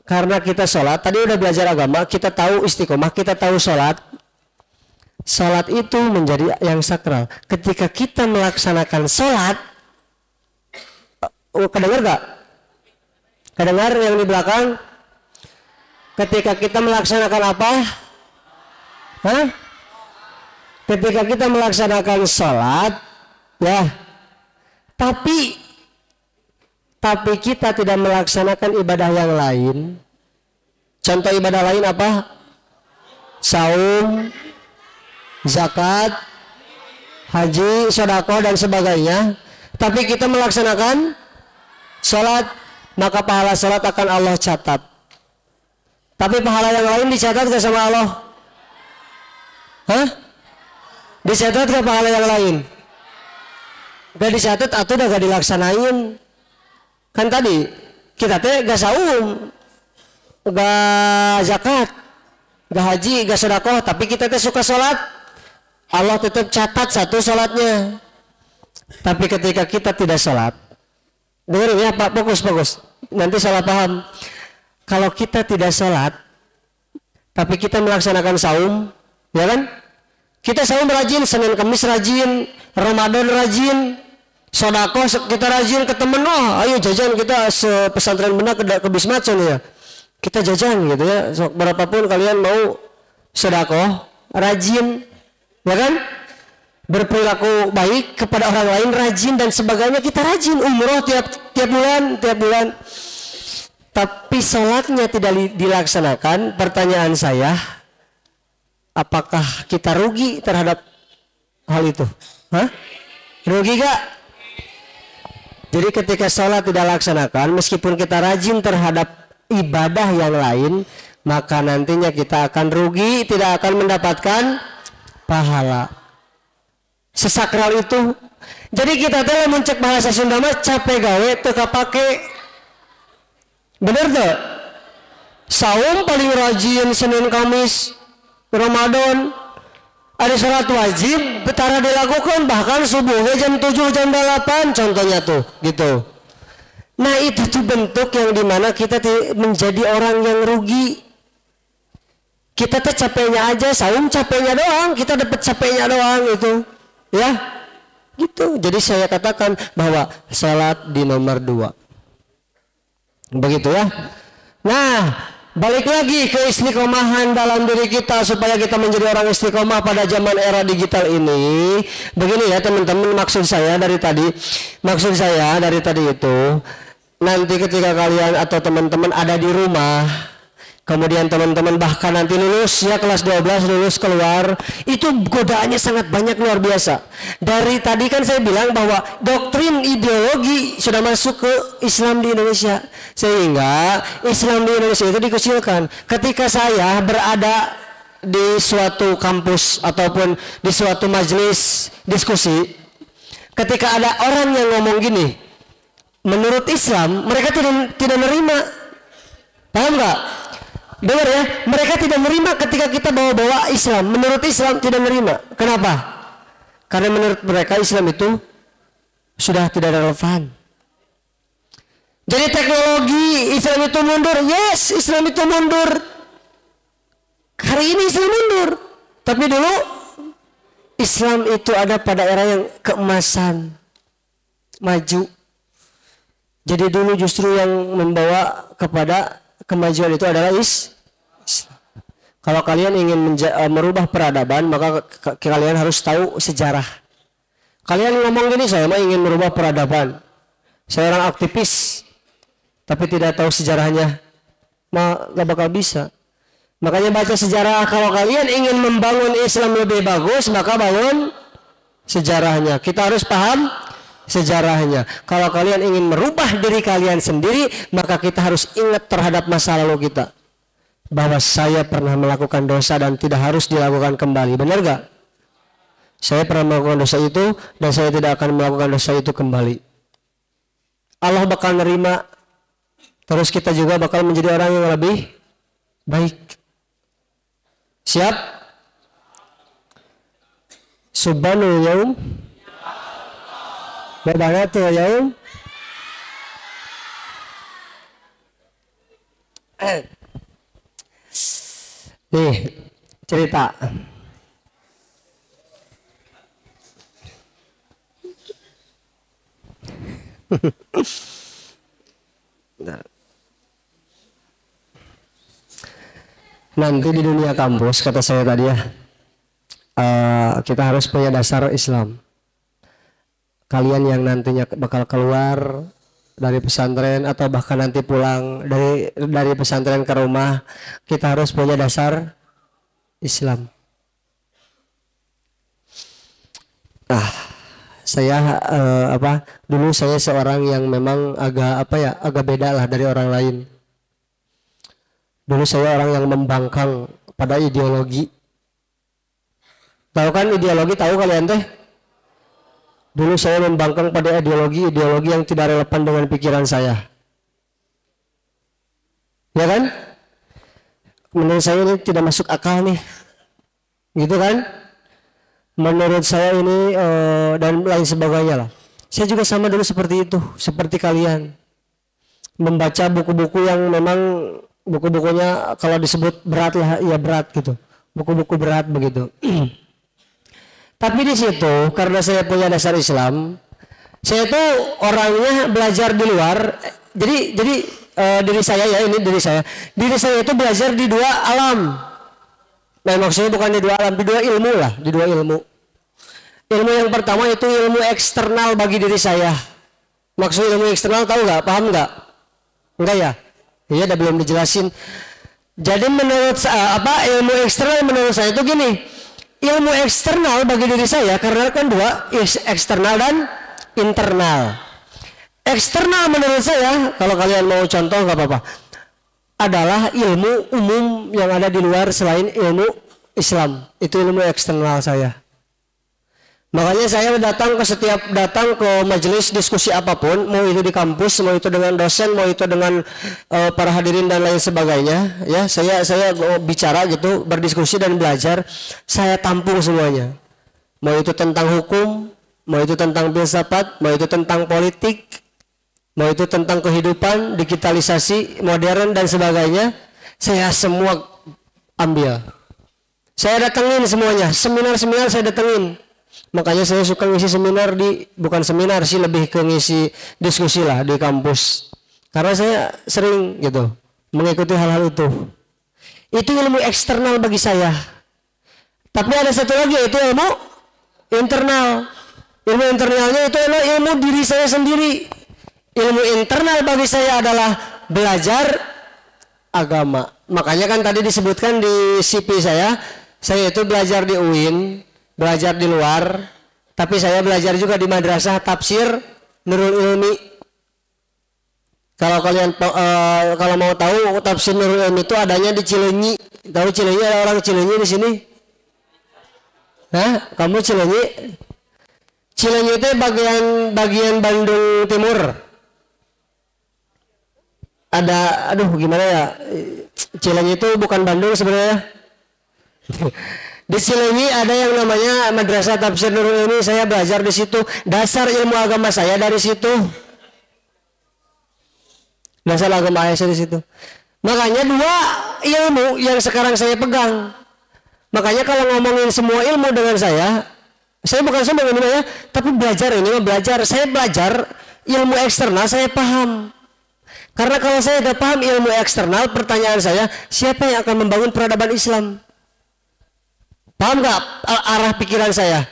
Karena kita salat, tadi udah belajar agama, kita tahu istiqomah, kita tahu salat. Salat itu menjadi yang sakral. Ketika kita melaksanakan salat, kedengar gak? Kedengar yang di belakang? Ketika kita melaksanakan apa? Hah? Ketika kita melaksanakan salat, ya. Tapi kita tidak melaksanakan ibadah yang lain. Contoh ibadah lain apa? Saum, zakat, haji, sedekah dan sebagainya. Tapi kita melaksanakan salat, maka pahala salat akan Allah catat. Tapi pahala yang lain dicatat gak sama Allah? Hah? Dicatat gak pahala yang lain? Gak dicatat atau udah gak dilaksanain? Kan tadi kita teh gak saum, gak zakat, gak haji, gak sedekah, tapi kita teh suka sholat, Allah tetap catat satu sholatnya. Tapi ketika kita tidak sholat, dengerin ya Pak, fokus, nanti salah paham. Kalau kita tidak sholat, tapi kita melaksanakan saum, ya kan? Kita saum rajin, Senin Kamis rajin, Ramadan rajin, sodako kita rajin ke temen, ayo jajan kita sepesantren benar ke Bismacon ya, kita jajan gitu ya, berapapun kalian mau sodako rajin, ya kan, berperilaku baik kepada orang lain rajin dan sebagainya, kita rajin umroh tiap bulan, tapi sholatnya tidak dilaksanakan. Pertanyaan saya, apakah kita rugi terhadap hal itu? Hah? Rugi gak? Jadi ketika sholat tidak laksanakan, meskipun kita rajin terhadap ibadah yang lain, maka nantinya kita akan rugi, tidak akan mendapatkan pahala. Sesakral itu. Jadi kita telah mencek bahasa Sunda mah capek gawe teu kapake. Bener tuh? Saum paling rajin Senin Kamis, Ramadan. Ada sholat wajib betara dilakukan bahkan subuhnya jam 7 jam 8 contohnya tuh gitu. Nah itu tuh bentuk yang dimana kita menjadi orang yang rugi. Kita tuh capeknya aja, saum capeknya doang, kita dapat capeknya doang itu, ya gitu. Jadi saya katakan bahwa sholat di nomor 2 begitu ya. Nah balik lagi ke istiqomahan dalam diri kita supaya kita menjadi orang istiqomah pada zaman era digital ini. Begini ya teman-teman, maksud saya dari tadi itu, nanti ketika kalian atau teman-teman ada di rumah, kemudian teman-teman bahkan nanti lulus ya kelas 12 lulus keluar, itu godaannya sangat banyak, luar biasa. Dari tadi kan saya bilang bahwa doktrin ideologi sudah masuk ke Islam di Indonesia, sehingga Islam di Indonesia itu dikucilkan. Ketika saya berada di suatu kampus ataupun di suatu majelis diskusi, ketika ada orang yang ngomong gini, menurut Islam mereka tidak menerima, paham nggak? Dengar ya, mereka tidak menerima ketika kita bawa-bawa Islam. Menurut Islam tidak menerima. Kenapa? Karena menurut mereka Islam itu sudah tidak relevan. Jadi teknologi Islam itu mundur. Yes, Islam itu mundur. Hari ini Islam mundur. Tapi dulu Islam itu ada pada era yang keemasan, maju. Jadi dulu justru yang membawa kepada kemajuan itu adalah Islam. Kalau kalian ingin merubah peradaban, maka kalian harus tahu sejarah. Kalian ngomong gini, saya mah ingin merubah peradaban, saya orang aktivis, tapi tidak tahu sejarahnya, mah gak bakal bisa. Makanya baca sejarah. Kalau kalian ingin membangun Islam lebih bagus, maka bangun sejarahnya. Kita harus paham sejarahnya. Kalau kalian ingin merubah diri kalian sendiri, maka kita harus ingat terhadap masa lalu kita. Bahwa saya pernah melakukan dosa dan tidak harus dilakukan kembali. Benar gak? Saya pernah melakukan dosa itu dan saya tidak akan melakukan dosa itu kembali. Allah bakal nerima. Terus kita juga bakal menjadi orang yang lebih baik. Siap? Subhanul yaum Badanatul yaum. Nih cerita. Nanti di dunia kampus, kata saya tadi ya, kita harus punya dasar Islam. Kalian yang nantinya bakal keluar dari pesantren atau bahkan nanti pulang dari pesantren ke rumah, kita harus punya dasar Islam. Saya dulu saya seorang yang memang agak beda lah dari orang lain. Dulu saya orang yang membangkang pada ideologi. Tahu kan ideologi, tahu kalian teh? Dulu saya membangkang pada ideologi yang tidak relevan dengan pikiran saya. Ya kan? Menurut saya ini tidak masuk akal nih. Gitu kan? Menurut saya ini dan lain sebagainya lah. Saya juga sama dulu seperti itu, seperti kalian. Membaca buku-buku yang memang buku-bukunya kalau disebut berat lah, ya berat gitu. Buku-buku berat begitu. Tapi di situ karena saya punya dasar Islam, saya tuh orangnya belajar di luar. Jadi diri saya itu belajar di dua alam. Nah, maksudnya bukan di dua alam, di dua ilmu lah, di dua ilmu. Ilmu yang pertama itu ilmu eksternal bagi diri saya. Maksud ilmu eksternal tahu nggak? Paham nggak? Enggak ya? Iya, udah belum dijelasin. Jadi menurut ilmu eksternal menurut saya itu gini. Ilmu eksternal bagi diri saya karena kan dua, eksternal dan internal. Eksternal menurut saya, kalau kalian mau contoh nggak apa-apa, adalah ilmu umum yang ada di luar selain ilmu Islam. Itu ilmu eksternal saya. Makanya saya datang ke majelis diskusi apapun, mau itu di kampus, mau itu dengan dosen, mau itu dengan para hadirin dan lain sebagainya, ya saya bicara gitu, berdiskusi dan belajar, saya tampung semuanya. Mau itu tentang hukum, mau itu tentang filsafat, mau itu tentang politik, mau itu tentang kehidupan, digitalisasi, modern dan sebagainya, saya semua ambil. Saya datengin semuanya, seminar-seminar saya datengin. Makanya saya suka ngisi seminar bukan seminar sih, lebih ke ngisi diskusi lah di kampus. Karena saya sering gitu mengikuti hal-hal itu. Itu ilmu eksternal bagi saya. Tapi ada satu lagi, yaitu ilmu internal. Ilmu internalnya itu adalah ilmu diri saya sendiri. Ilmu internal bagi saya adalah belajar agama. Makanya kan tadi disebutkan di CV saya itu belajar di UIN, belajar di luar, tapi saya belajar juga di madrasah tafsir Nurul Ilmi. Kalau kalian kalau mau tahu, tafsir Nurul Ilmi itu adanya di Cileunyi. Tahu Cileunyi? Ada orang Cileunyi di sini? Hah? Kamu Cileunyi? Cileunyi itu bagian Bandung Timur. Ada, gimana ya? Cileunyi itu bukan Bandung sebenarnya. Di Cileunyi ada yang namanya Madrasah Tafsir Nurul Ilmi. Saya belajar di situ. Dasar ilmu agama saya dari situ. Dasar agama saya di situ. Makanya dua ilmu yang sekarang saya pegang. Makanya kalau ngomongin semua ilmu dengan saya bukan sombong ini ya, tapi belajar ini mah belajar. Saya belajar ilmu eksternal, saya paham. Karena kalau saya tidak paham ilmu eksternal, pertanyaan saya, siapa yang akan membangun peradaban Islam? Paham nggak arah pikiran saya?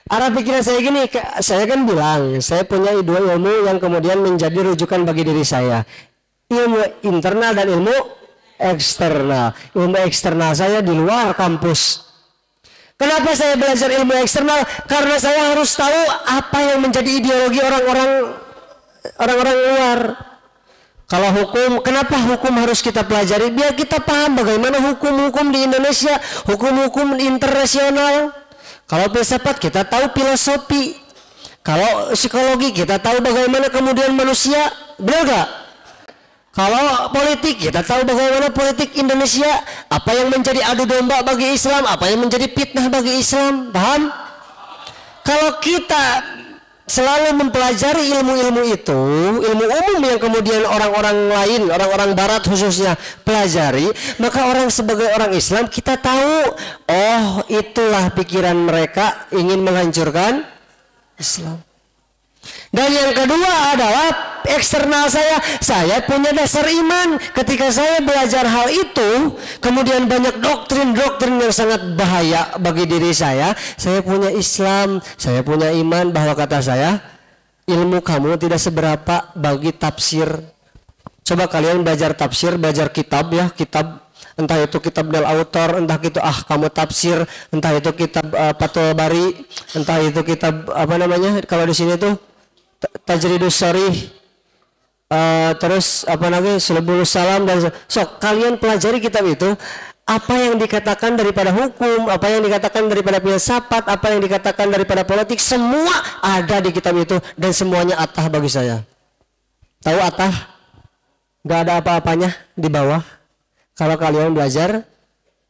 Arah pikiran saya gini, saya kan bilang, saya punya dua ilmu yang kemudian menjadi rujukan bagi diri saya. Ilmu internal dan ilmu eksternal. Ilmu eksternal saya di luar kampus. Kenapa saya belajar ilmu eksternal? Karena saya harus tahu apa yang menjadi ideologi orang-orang luar. Kalau hukum, kenapa hukum harus kita pelajari? Biar kita paham bagaimana hukum-hukum di Indonesia, hukum-hukum internasional. Kalau filsafat kita tahu filosofi. Kalau psikologi kita tahu bagaimana kemudian manusia, benar gak? Kalau politik kita tahu bagaimana politik Indonesia, apa yang menjadi adu domba bagi Islam, apa yang menjadi fitnah bagi Islam, paham? Kalau kita selalu mempelajari ilmu-ilmu itu, ilmu umum yang kemudian orang-orang lain, orang-orang barat khususnya pelajari, maka orang sebagai orang Islam kita tahu, oh itulah pikiran mereka ingin menghancurkan Islam. Dan yang kedua adalah eksternal saya punya dasar iman. Ketika saya belajar hal itu, kemudian banyak doktrin-doktrin yang sangat bahaya bagi diri saya punya Islam, saya punya iman bahwa kata saya, ilmu kamu tidak seberapa bagi tafsir. Coba kalian belajar tafsir, belajar kitab ya, kitab entah itu kitab del autor, entah itu kamu tafsir, entah itu kitab Fathul Bari, entah itu kitab apa namanya kalau di sini tuh Tajridus Sharih, terus apa namanya Sulbul Salam, dan kalian pelajari kitab itu, apa yang dikatakan daripada hukum, apa yang dikatakan daripada filsafat, apa yang dikatakan daripada politik, semua ada di kitab itu dan semuanya atah bagi saya. Tahu atah? Gak ada apa-apanya di bawah. Kalau kalian belajar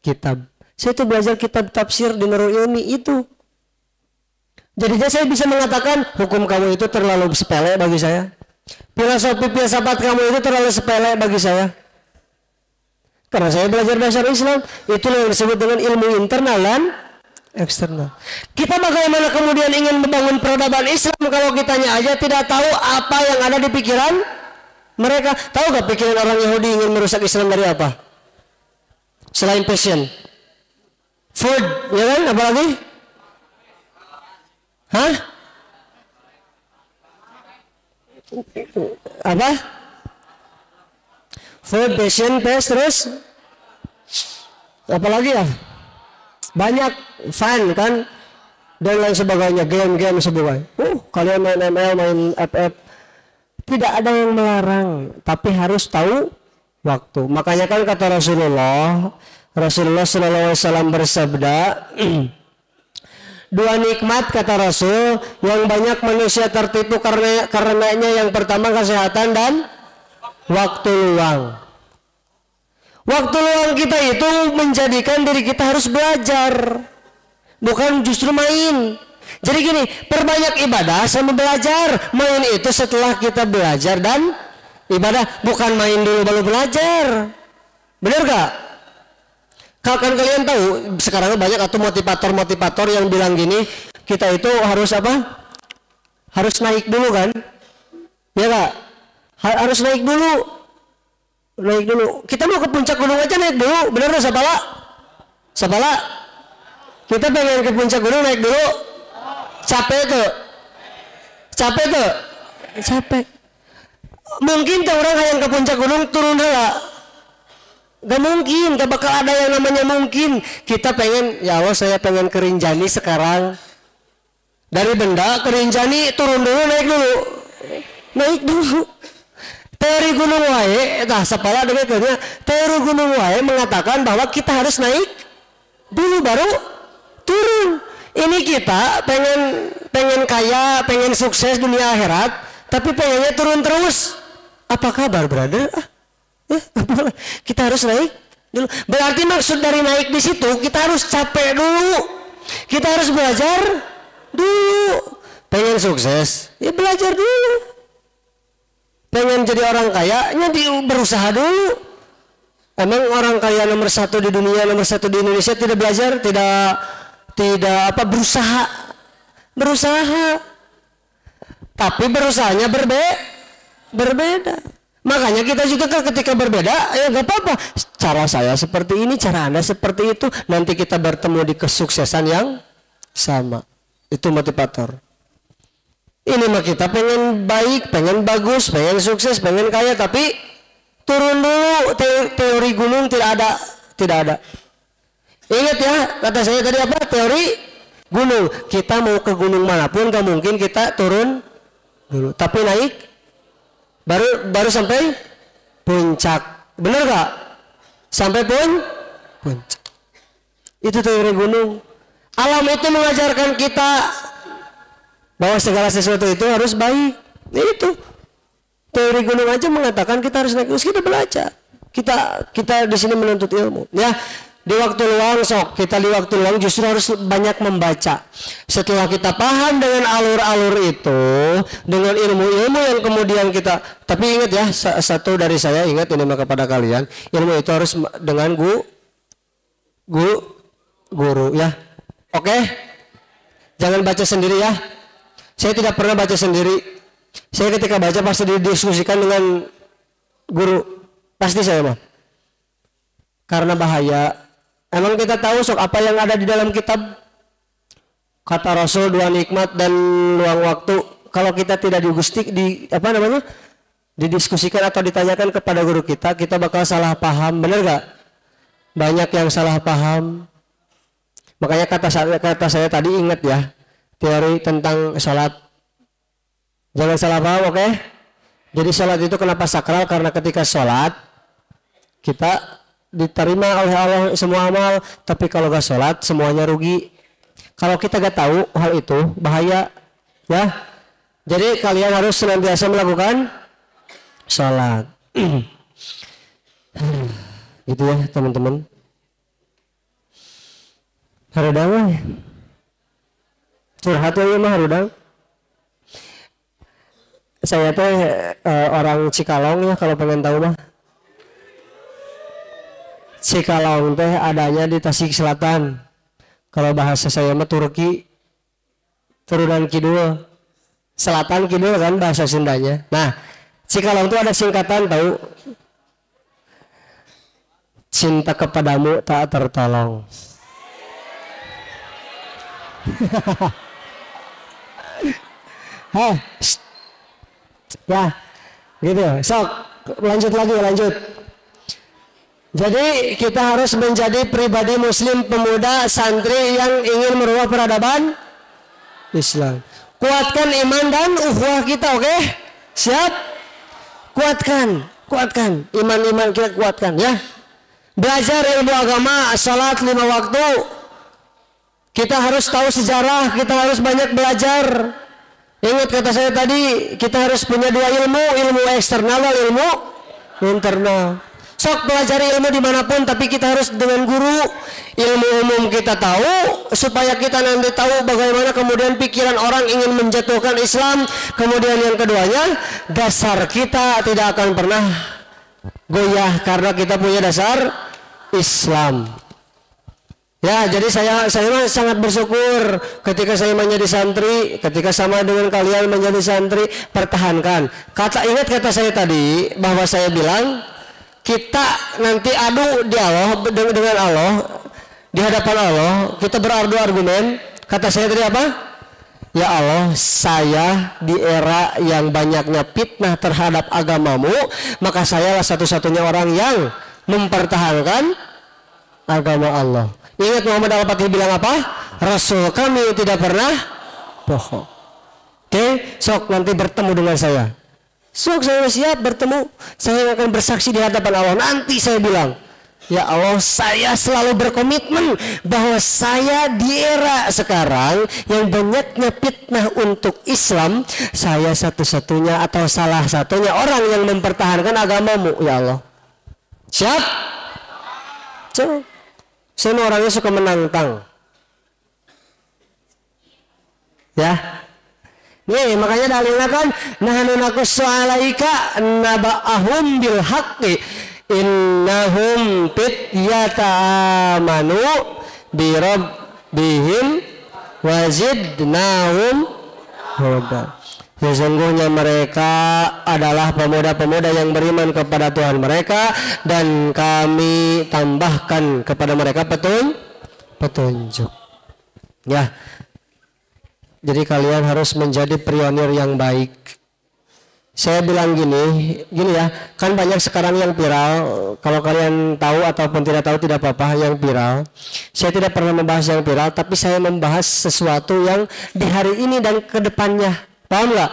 kitab, saya tuh belajar kitab tafsir di Nurul Ilmi itu. Jadinya saya bisa mengatakan hukum kamu itu terlalu sepele bagi saya. Filosofi filsafat kamu itu terlalu sepele bagi saya. Karena saya belajar dasar Islam, itulah yang disebut dengan ilmu internal dan eksternal. Kita bagaimana kemudian ingin membangun peradaban Islam kalau kitanya aja tidak tahu apa yang ada di pikiran mereka? Tahu gak pikiran orang Yahudi ingin merusak Islam dari apa? Selain passion, food, ya kan? Apalagi? Hah? Apa? Food, passion, pace, terus apalagi ya? Banyak, fun kan? Dan lain sebagainya, game-game sebagainya. Kalian main ML, main FF, tidak ada yang melarang, tapi harus tahu waktu. Makanya kan kata Rasulullah SAW bersabda, dua nikmat kata Rasul yang banyak manusia tertipu karenanya, yang pertama kesehatan dan waktu luang. Waktu luang kita itu menjadikan diri kita harus belajar, bukan justru main. Jadi gini, perbanyak ibadah sama belajar. Main itu setelah kita belajar dan ibadah, bukan main dulu baru belajar. Bener gak? Kalau kalian tahu sekarang banyak atau motivator yang bilang gini, kita itu harus apa? Harus naik dulu kan? Ya gak? Harus naik dulu. Naik dulu. Kita mau ke puncak gunung aja naik dulu. Bener gak Sapala? Sapala? Kita pengen ke puncak gunung naik dulu. Capek tuh. Capek tuh. Capek. Mungkin tuh orang yang ke puncak gunung turun dulu. Gak mungkin, gak bakal ada yang namanya mungkin. Kita pengen, ya Allah saya pengen ke Rinjani sekarang. Dari Benda ke Rinjani turun dulu, naik dulu. Naik dulu. Teori Gunung Wae, Sapala dengan kerja, teori Gunung Wae mengatakan bahwa kita harus naik dulu baru turun. Ini kita pengen kaya, pengen sukses dunia akhirat, tapi pengennya turun terus. Apa kabar brother? Kita harus naik dulu. Berarti maksud dari naik di situ kita harus capek dulu. Kita harus belajar dulu. Pengen sukses, ya belajar dulu. Pengen jadi orang kaya, ya berusaha dulu. Emang orang kaya nomor satu di dunia, nomor satu di Indonesia tidak belajar, tidak berusaha. Tapi berusahanya berbeda. Makanya kita juga kan ketika berbeda, ya gak apa-apa. Cara saya seperti ini, cara Anda seperti itu. Nanti kita bertemu di kesuksesan yang sama. Itu motivator. Ini mah kita pengen baik, pengen bagus, pengen sukses, pengen kaya. Tapi turun dulu, teori gunung tidak ada. Ingat ya, kata saya tadi apa? Teori gunung. Kita mau ke gunung manapun gak mungkin kita turun dulu, tapi naik baru sampai puncak. Bener gak? Sampai puncak. Itu teori gunung. Alam itu mengajarkan kita bahwa segala sesuatu itu harus baik. Itu teori gunung aja mengatakan kita harus naik. Terus kita belajar. Kita di sini menuntut ilmu. Ya, di waktu luang kita di waktu luang justru harus banyak membaca. Setelah kita paham dengan alur-alur itu, dengan ilmu-ilmu yang kemudian kita. Tapi ingat ya, satu dari saya ingat ini kepada kalian, ilmu itu harus dengan guru ya. Oke? Jangan baca sendiri ya. Saya tidak pernah baca sendiri. Saya ketika baca pasti didiskusikan dengan guru. Pasti saya mah. Karena bahaya. Emang kita tahu sok apa yang ada di dalam kitab. Kata Rasul 2 nikmat dan luang waktu. Kalau kita tidak didiskusikan atau ditanyakan kepada guru kita bakal salah paham. Benar gak? Banyak yang salah paham. Makanya kata saya tadi ingat ya, teori tentang sholat. Jangan salah paham, oke? Jadi sholat itu kenapa sakral? Karena ketika sholat kita diterima oleh Allah semua amal, tapi kalau gak sholat semuanya rugi. Kalau kita gak tahu hal itu bahaya, ya. Jadi kalian harus senantiasa melakukan sholat. Gitu ya teman-teman. Harudang lah. Curhat ya mah harudang. Saya tuh orang Cikalong ya kalau pengen tahu mah. Cikalong teh adanya di Tasik Selatan. Kalau bahasa saya mah Turki. Turunan kidul. Selatan kidul kan bahasa Sundanya. Nah, Cikalong tuh ada singkatan tahu. Cinta kepadamu tak tertolong. Ya, gitu. Sok, lanjut. Jadi kita harus menjadi pribadi muslim pemuda santri yang ingin merubah peradaban Islam. Kuatkan iman dan ukhuwah kita, oke? Siap? Kuatkan iman kita, kuatkan ya. Belajar ilmu agama, salat 5 waktu. Kita harus tahu sejarah, kita harus banyak belajar. Ingat kata saya tadi, kita harus punya 2 ilmu eksternal dan ilmu internal. Sok pelajari ilmu dimanapun, tapi kita harus dengan guru. Ilmu umum kita tahu, supaya kita nanti tahu bagaimana kemudian pikiran orang ingin menjatuhkan Islam. Kemudian yang keduanya, dasar kita tidak akan pernah goyah karena kita punya dasar Islam. Ya, jadi saya sangat bersyukur ketika saya menjadi santri, ketika sama dengan kalian menjadi santri, pertahankan. Ingat kata saya tadi bahwa saya bilang kita nanti adu di Allah dengan Allah, di hadapan Allah, kita beradu argumen. Kata saya tadi apa? Ya Allah, saya di era yang banyaknya fitnah terhadap agamamu, maka saya lah satu-satunya orang yang mempertahankan agama Allah. Ingat Muhammad Al-Fatih bilang apa? Rasul kami tidak pernah bohong. Oke, sok nanti bertemu dengan saya. Sok saya siap bertemu. Saya akan bersaksi di hadapan Allah. Nanti saya bilang, ya Allah, saya selalu berkomitmen bahwa saya di era sekarang yang banyaknya fitnah untuk Islam, saya satu-satunya atau salah satunya orang yang mempertahankan agamamu, ya Allah. Siap? Siap. Saya orangnya suka menantang. Ya. Nih, makanya dalilnya kan nahnu naqussu 'alaika naba'ahum bil haqqi innahum fityata amanu bi rabbihim wazidnahum huda. Sesungguhnya mereka adalah pemuda-pemuda yang beriman kepada Tuhan mereka dan kami tambahkan kepada mereka petunjuk. Ya. Jadi kalian harus menjadi pionir yang baik. saya bilang gini ya, kan banyak sekarang yang viral. Kalau kalian tahu ataupun tidak tahu tidak apa-apa yang viral. Saya tidak pernah membahas yang viral, tapi saya membahas sesuatu yang di hari ini dan ke depannya. Paham nggak?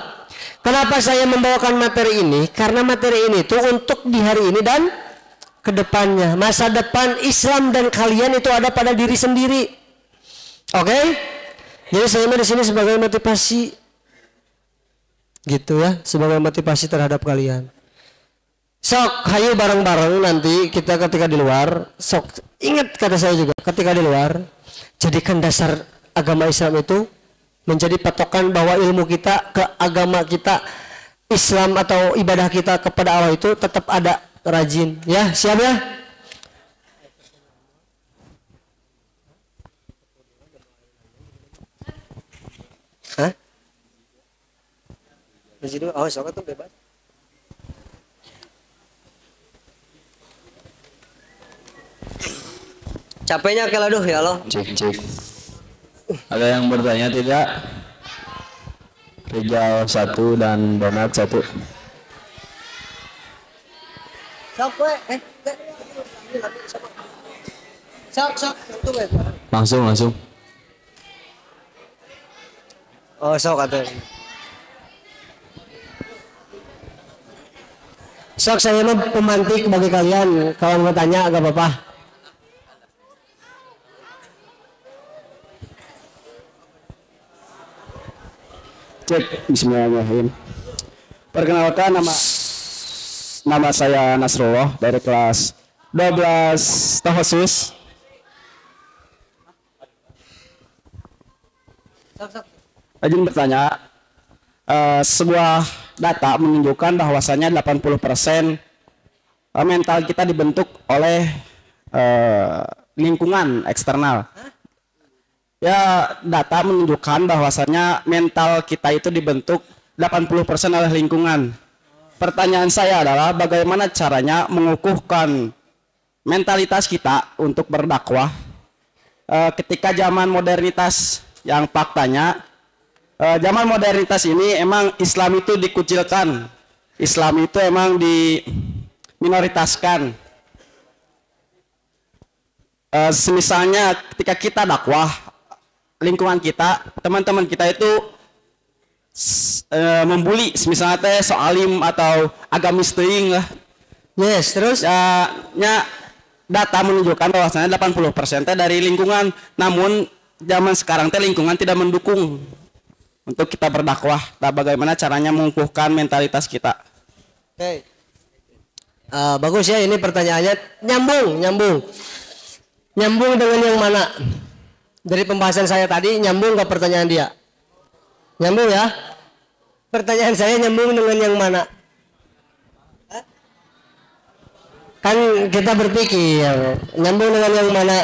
Kenapa saya membawakan materi ini? Karena materi ini itu untuk di hari ini dan ke depannya. Masa depan Islam dan kalian itu ada pada diri sendiri. Oke? Jadi saya di sini sebagai motivasi. Gitu ya, sebagai motivasi terhadap kalian. Sok, hayu bareng-bareng nanti kita ketika di luar. Sok, ingat kata saya juga, ketika di luar, jadikan dasar agama Islam itu menjadi patokan bahwa ilmu kita ke agama kita, Islam atau ibadah kita kepada Allah itu tetap ada, rajin. Ya, siap ya? Hah? Oh, sok itu bebas. Capeknya kalau aduh ya Allah. Cek. Ada yang bertanya tidak? Rijal 1 dan Donat 1. Sok we, sok itu we. Langsung. Oh, sok atuh. Sok saya mau pemantik bagi kalian. Kalau mau tanya agak apa-apa. Cek, bismillahirrahmanirrahim. Perkenalkan, nama saya Nasrullah dari kelas 12 Tahosus. Izin bertanya, sebuah data menunjukkan bahwasanya 80% mental kita dibentuk oleh lingkungan eksternal. Ya, data menunjukkan bahwasanya mental kita itu dibentuk 80% oleh lingkungan. Pertanyaan saya adalah bagaimana caranya mengukuhkan mentalitas kita untuk berdakwah ketika zaman modernitas yang faktanya zaman modernitas ini emang Islam itu dikucilkan. Islam itu emang diminoritaskan. Misalnya ketika kita dakwah, lingkungan kita, teman-teman kita itu membuli, misalnya teh soalim atau agamis teuing lah. Yes, terus data menunjukkan bahwasanya 80% teh dari lingkungan. Namun zaman sekarang teh lingkungan tidak mendukung untuk kita berdakwah. Nah, bagaimana caranya mengukuhkan mentalitas kita? Oke. Bagus ya, ini pertanyaannya nyambung dengan yang mana? Dari pembahasan saya tadi nyambung ke pertanyaan dia? Nyambung ya? Pertanyaan saya nyambung dengan yang mana? Kan kita berpikir nyambung dengan yang mana?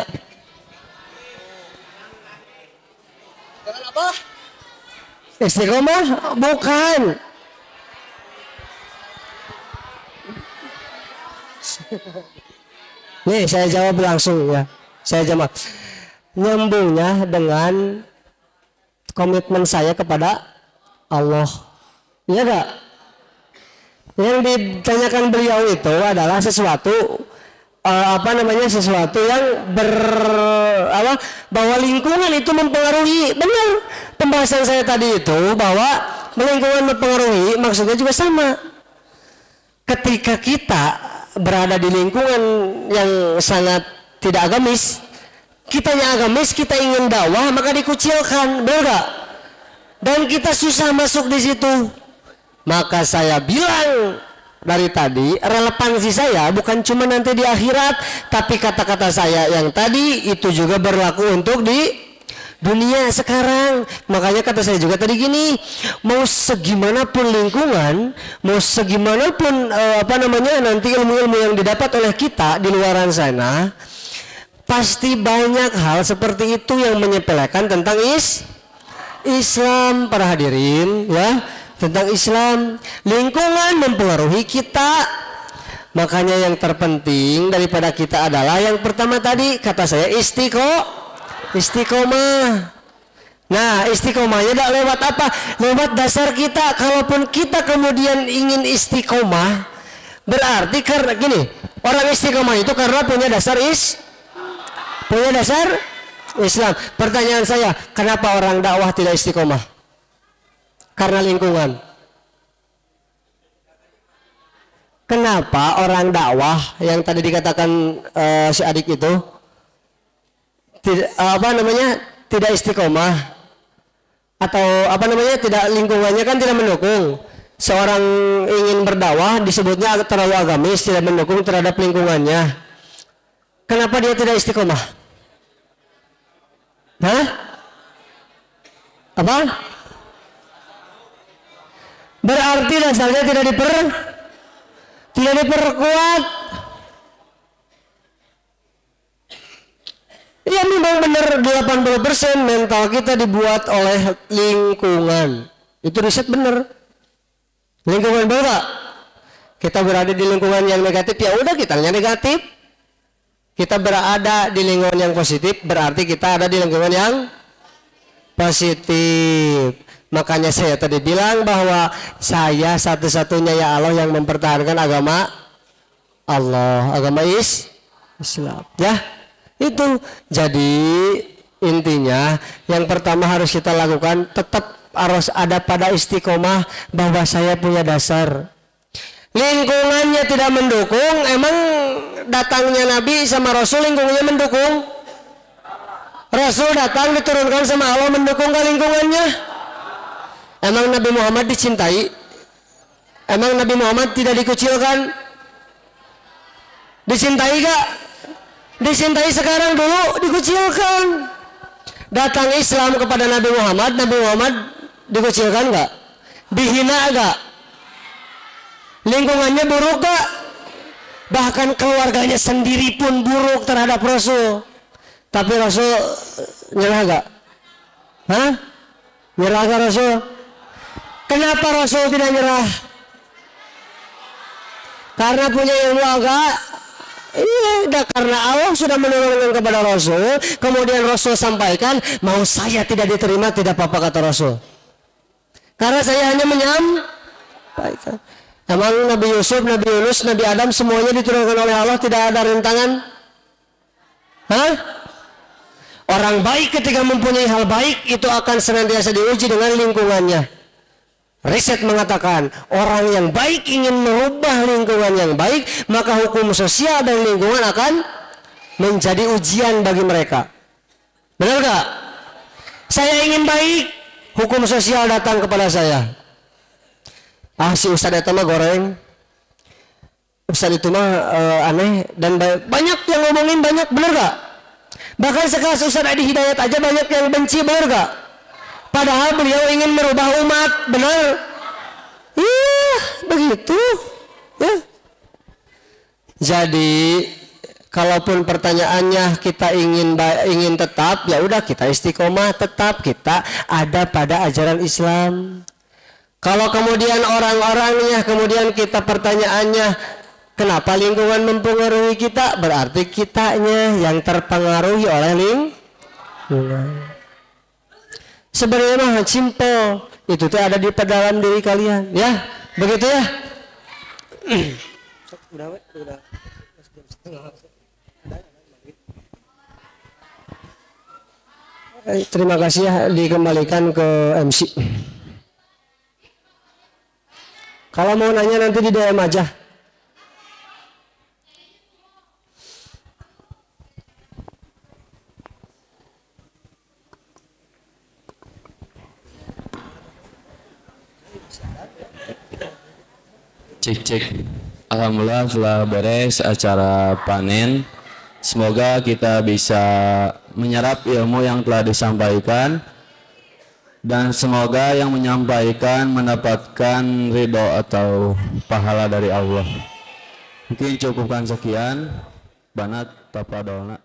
Dengan apa? Istiqomah? Bukan. Nih saya jawab langsung ya. Saya jawab. Nyambungnya dengan komitmen saya kepada Allah. Iya enggak? Yang ditanyakan beliau itu adalah sesuatu sesuatu yang bahwa lingkungan itu mempengaruhi. Benar. Pembahasan saya tadi itu bahwa lingkungan mempengaruhi maksudnya juga sama. Ketika kita berada di lingkungan yang sangat tidak agamis, kitanya agamis, kita ingin dakwah maka dikucilkan, benar gak? Dan kita susah masuk di situ. Maka saya bilang dari tadi, relevansi saya bukan cuma nanti di akhirat, tapi kata-kata saya yang tadi itu juga berlaku untuk di dunia sekarang. Makanya kata saya juga tadi gini, mau segimanapun lingkungan, mau segimanapun nanti ilmu-ilmu yang didapat oleh kita di luaran sana, pasti banyak hal seperti itu yang menyepelekan tentang Islam, para hadirin ya, tentang Islam. Lingkungan mempengaruhi kita. Makanya yang terpenting daripada kita adalah yang pertama tadi kata saya istiqomah. Nah, istiqomahnya tidak lewat apa? Lewat dasar kita. Kalaupun kita kemudian ingin istiqomah, berarti karena gini, orang istiqomah itu karena punya dasar Islam. Pertanyaan saya, kenapa orang dakwah tidak istiqomah? Karena lingkungan. Kenapa orang dakwah yang tadi dikatakan si adik itu tidak istiqomah? Atau tidak, lingkungannya kan tidak mendukung. Seorang ingin berdakwah disebutnya terlalu agamis, tidak mendukung terhadap lingkungannya. Kenapa dia tidak istiqomah? Hah? Apa? Berarti dasarnya tidak diperkuat. Ya memang benar 80% mental kita dibuat oleh lingkungan. Itu riset benar. Lingkungan benar. Kita berada di lingkungan yang negatif, ya udah kita negatif. Kita berada di lingkungan yang positif, berarti kita ada di lingkungan yang positif. Makanya saya tadi bilang bahwa saya satu-satunya ya Allah yang mempertahankan agama Allah, agama Islam. Ya. Itu jadi intinya yang pertama harus kita lakukan, tetap harus ada pada istiqomah bahwa saya punya dasar. Lingkungannya tidak mendukung, emang datangnya Nabi sama Rasul lingkungannya mendukung? Rasul datang diturunkan sama Allah, mendukung ke lingkungannya? Emang Nabi Muhammad dicintai? Emang Nabi Muhammad tidak dikucilkan? Dicintai gak? Dicintai sekarang, dulu dikucilkan. Datang Islam kepada Nabi Muhammad dikucilkan gak? Dihina gak? Lingkungannya buruk gak? Bahkan keluarganya sendiri pun buruk terhadap Rasul. Tapi Rasul nyerah gak? Hah? Nyerah gak Rasul? Kenapa Rasul tidak nyerah? Karena punya ilmu agak. Iya, karena Allah sudah menurunkan kepada Rasul, kemudian Rasul sampaikan, mau saya tidak diterima tidak apa-apa kata Rasul. Karena saya hanya menyampaikan. Emang Nabi Yusuf, Nabi Yunus, Nabi Adam semuanya diturunkan oleh Allah, tidak ada rintangan? Hah? Orang baik ketika mempunyai hal baik itu akan senantiasa diuji dengan lingkungannya. Riset mengatakan orang yang baik ingin merubah lingkungan yang baik, maka hukum sosial dan lingkungan akan menjadi ujian bagi mereka. Benar gak? Saya ingin baik, hukum sosial datang kepada saya. Si Ustadz itu mah goreng, Ustadz itu mah aneh dan banyak yang ngomongin banyak, benar gak? Bahkan sekelas Ustadz Adi Hidayat aja banyak yang benci, benar gak? Padahal beliau ingin merubah umat, benar? Iya, begitu. Ya. Jadi, kalaupun pertanyaannya kita ingin tetap, ya udah kita istiqomah, tetap kita ada pada ajaran Islam. Kalau kemudian orang-orangnya, kemudian kita pertanyaannya, kenapa lingkungan mempengaruhi kita? Berarti kitanya yang terpengaruhi oleh lingkungan. Sebenarnya mah simple, itu tuh ada di dalam diri kalian, ya, begitu ya. Terima kasih ya, dikembalikan ke MC. Kalau mau nanya nanti di DM aja. Cek. Alhamdulillah telah beres acara panen. Semoga kita bisa menyerap ilmu yang telah disampaikan dan semoga yang menyampaikan mendapatkan ridho atau pahala dari Allah. Mungkin cukupkan sekian. Banat tapadolna.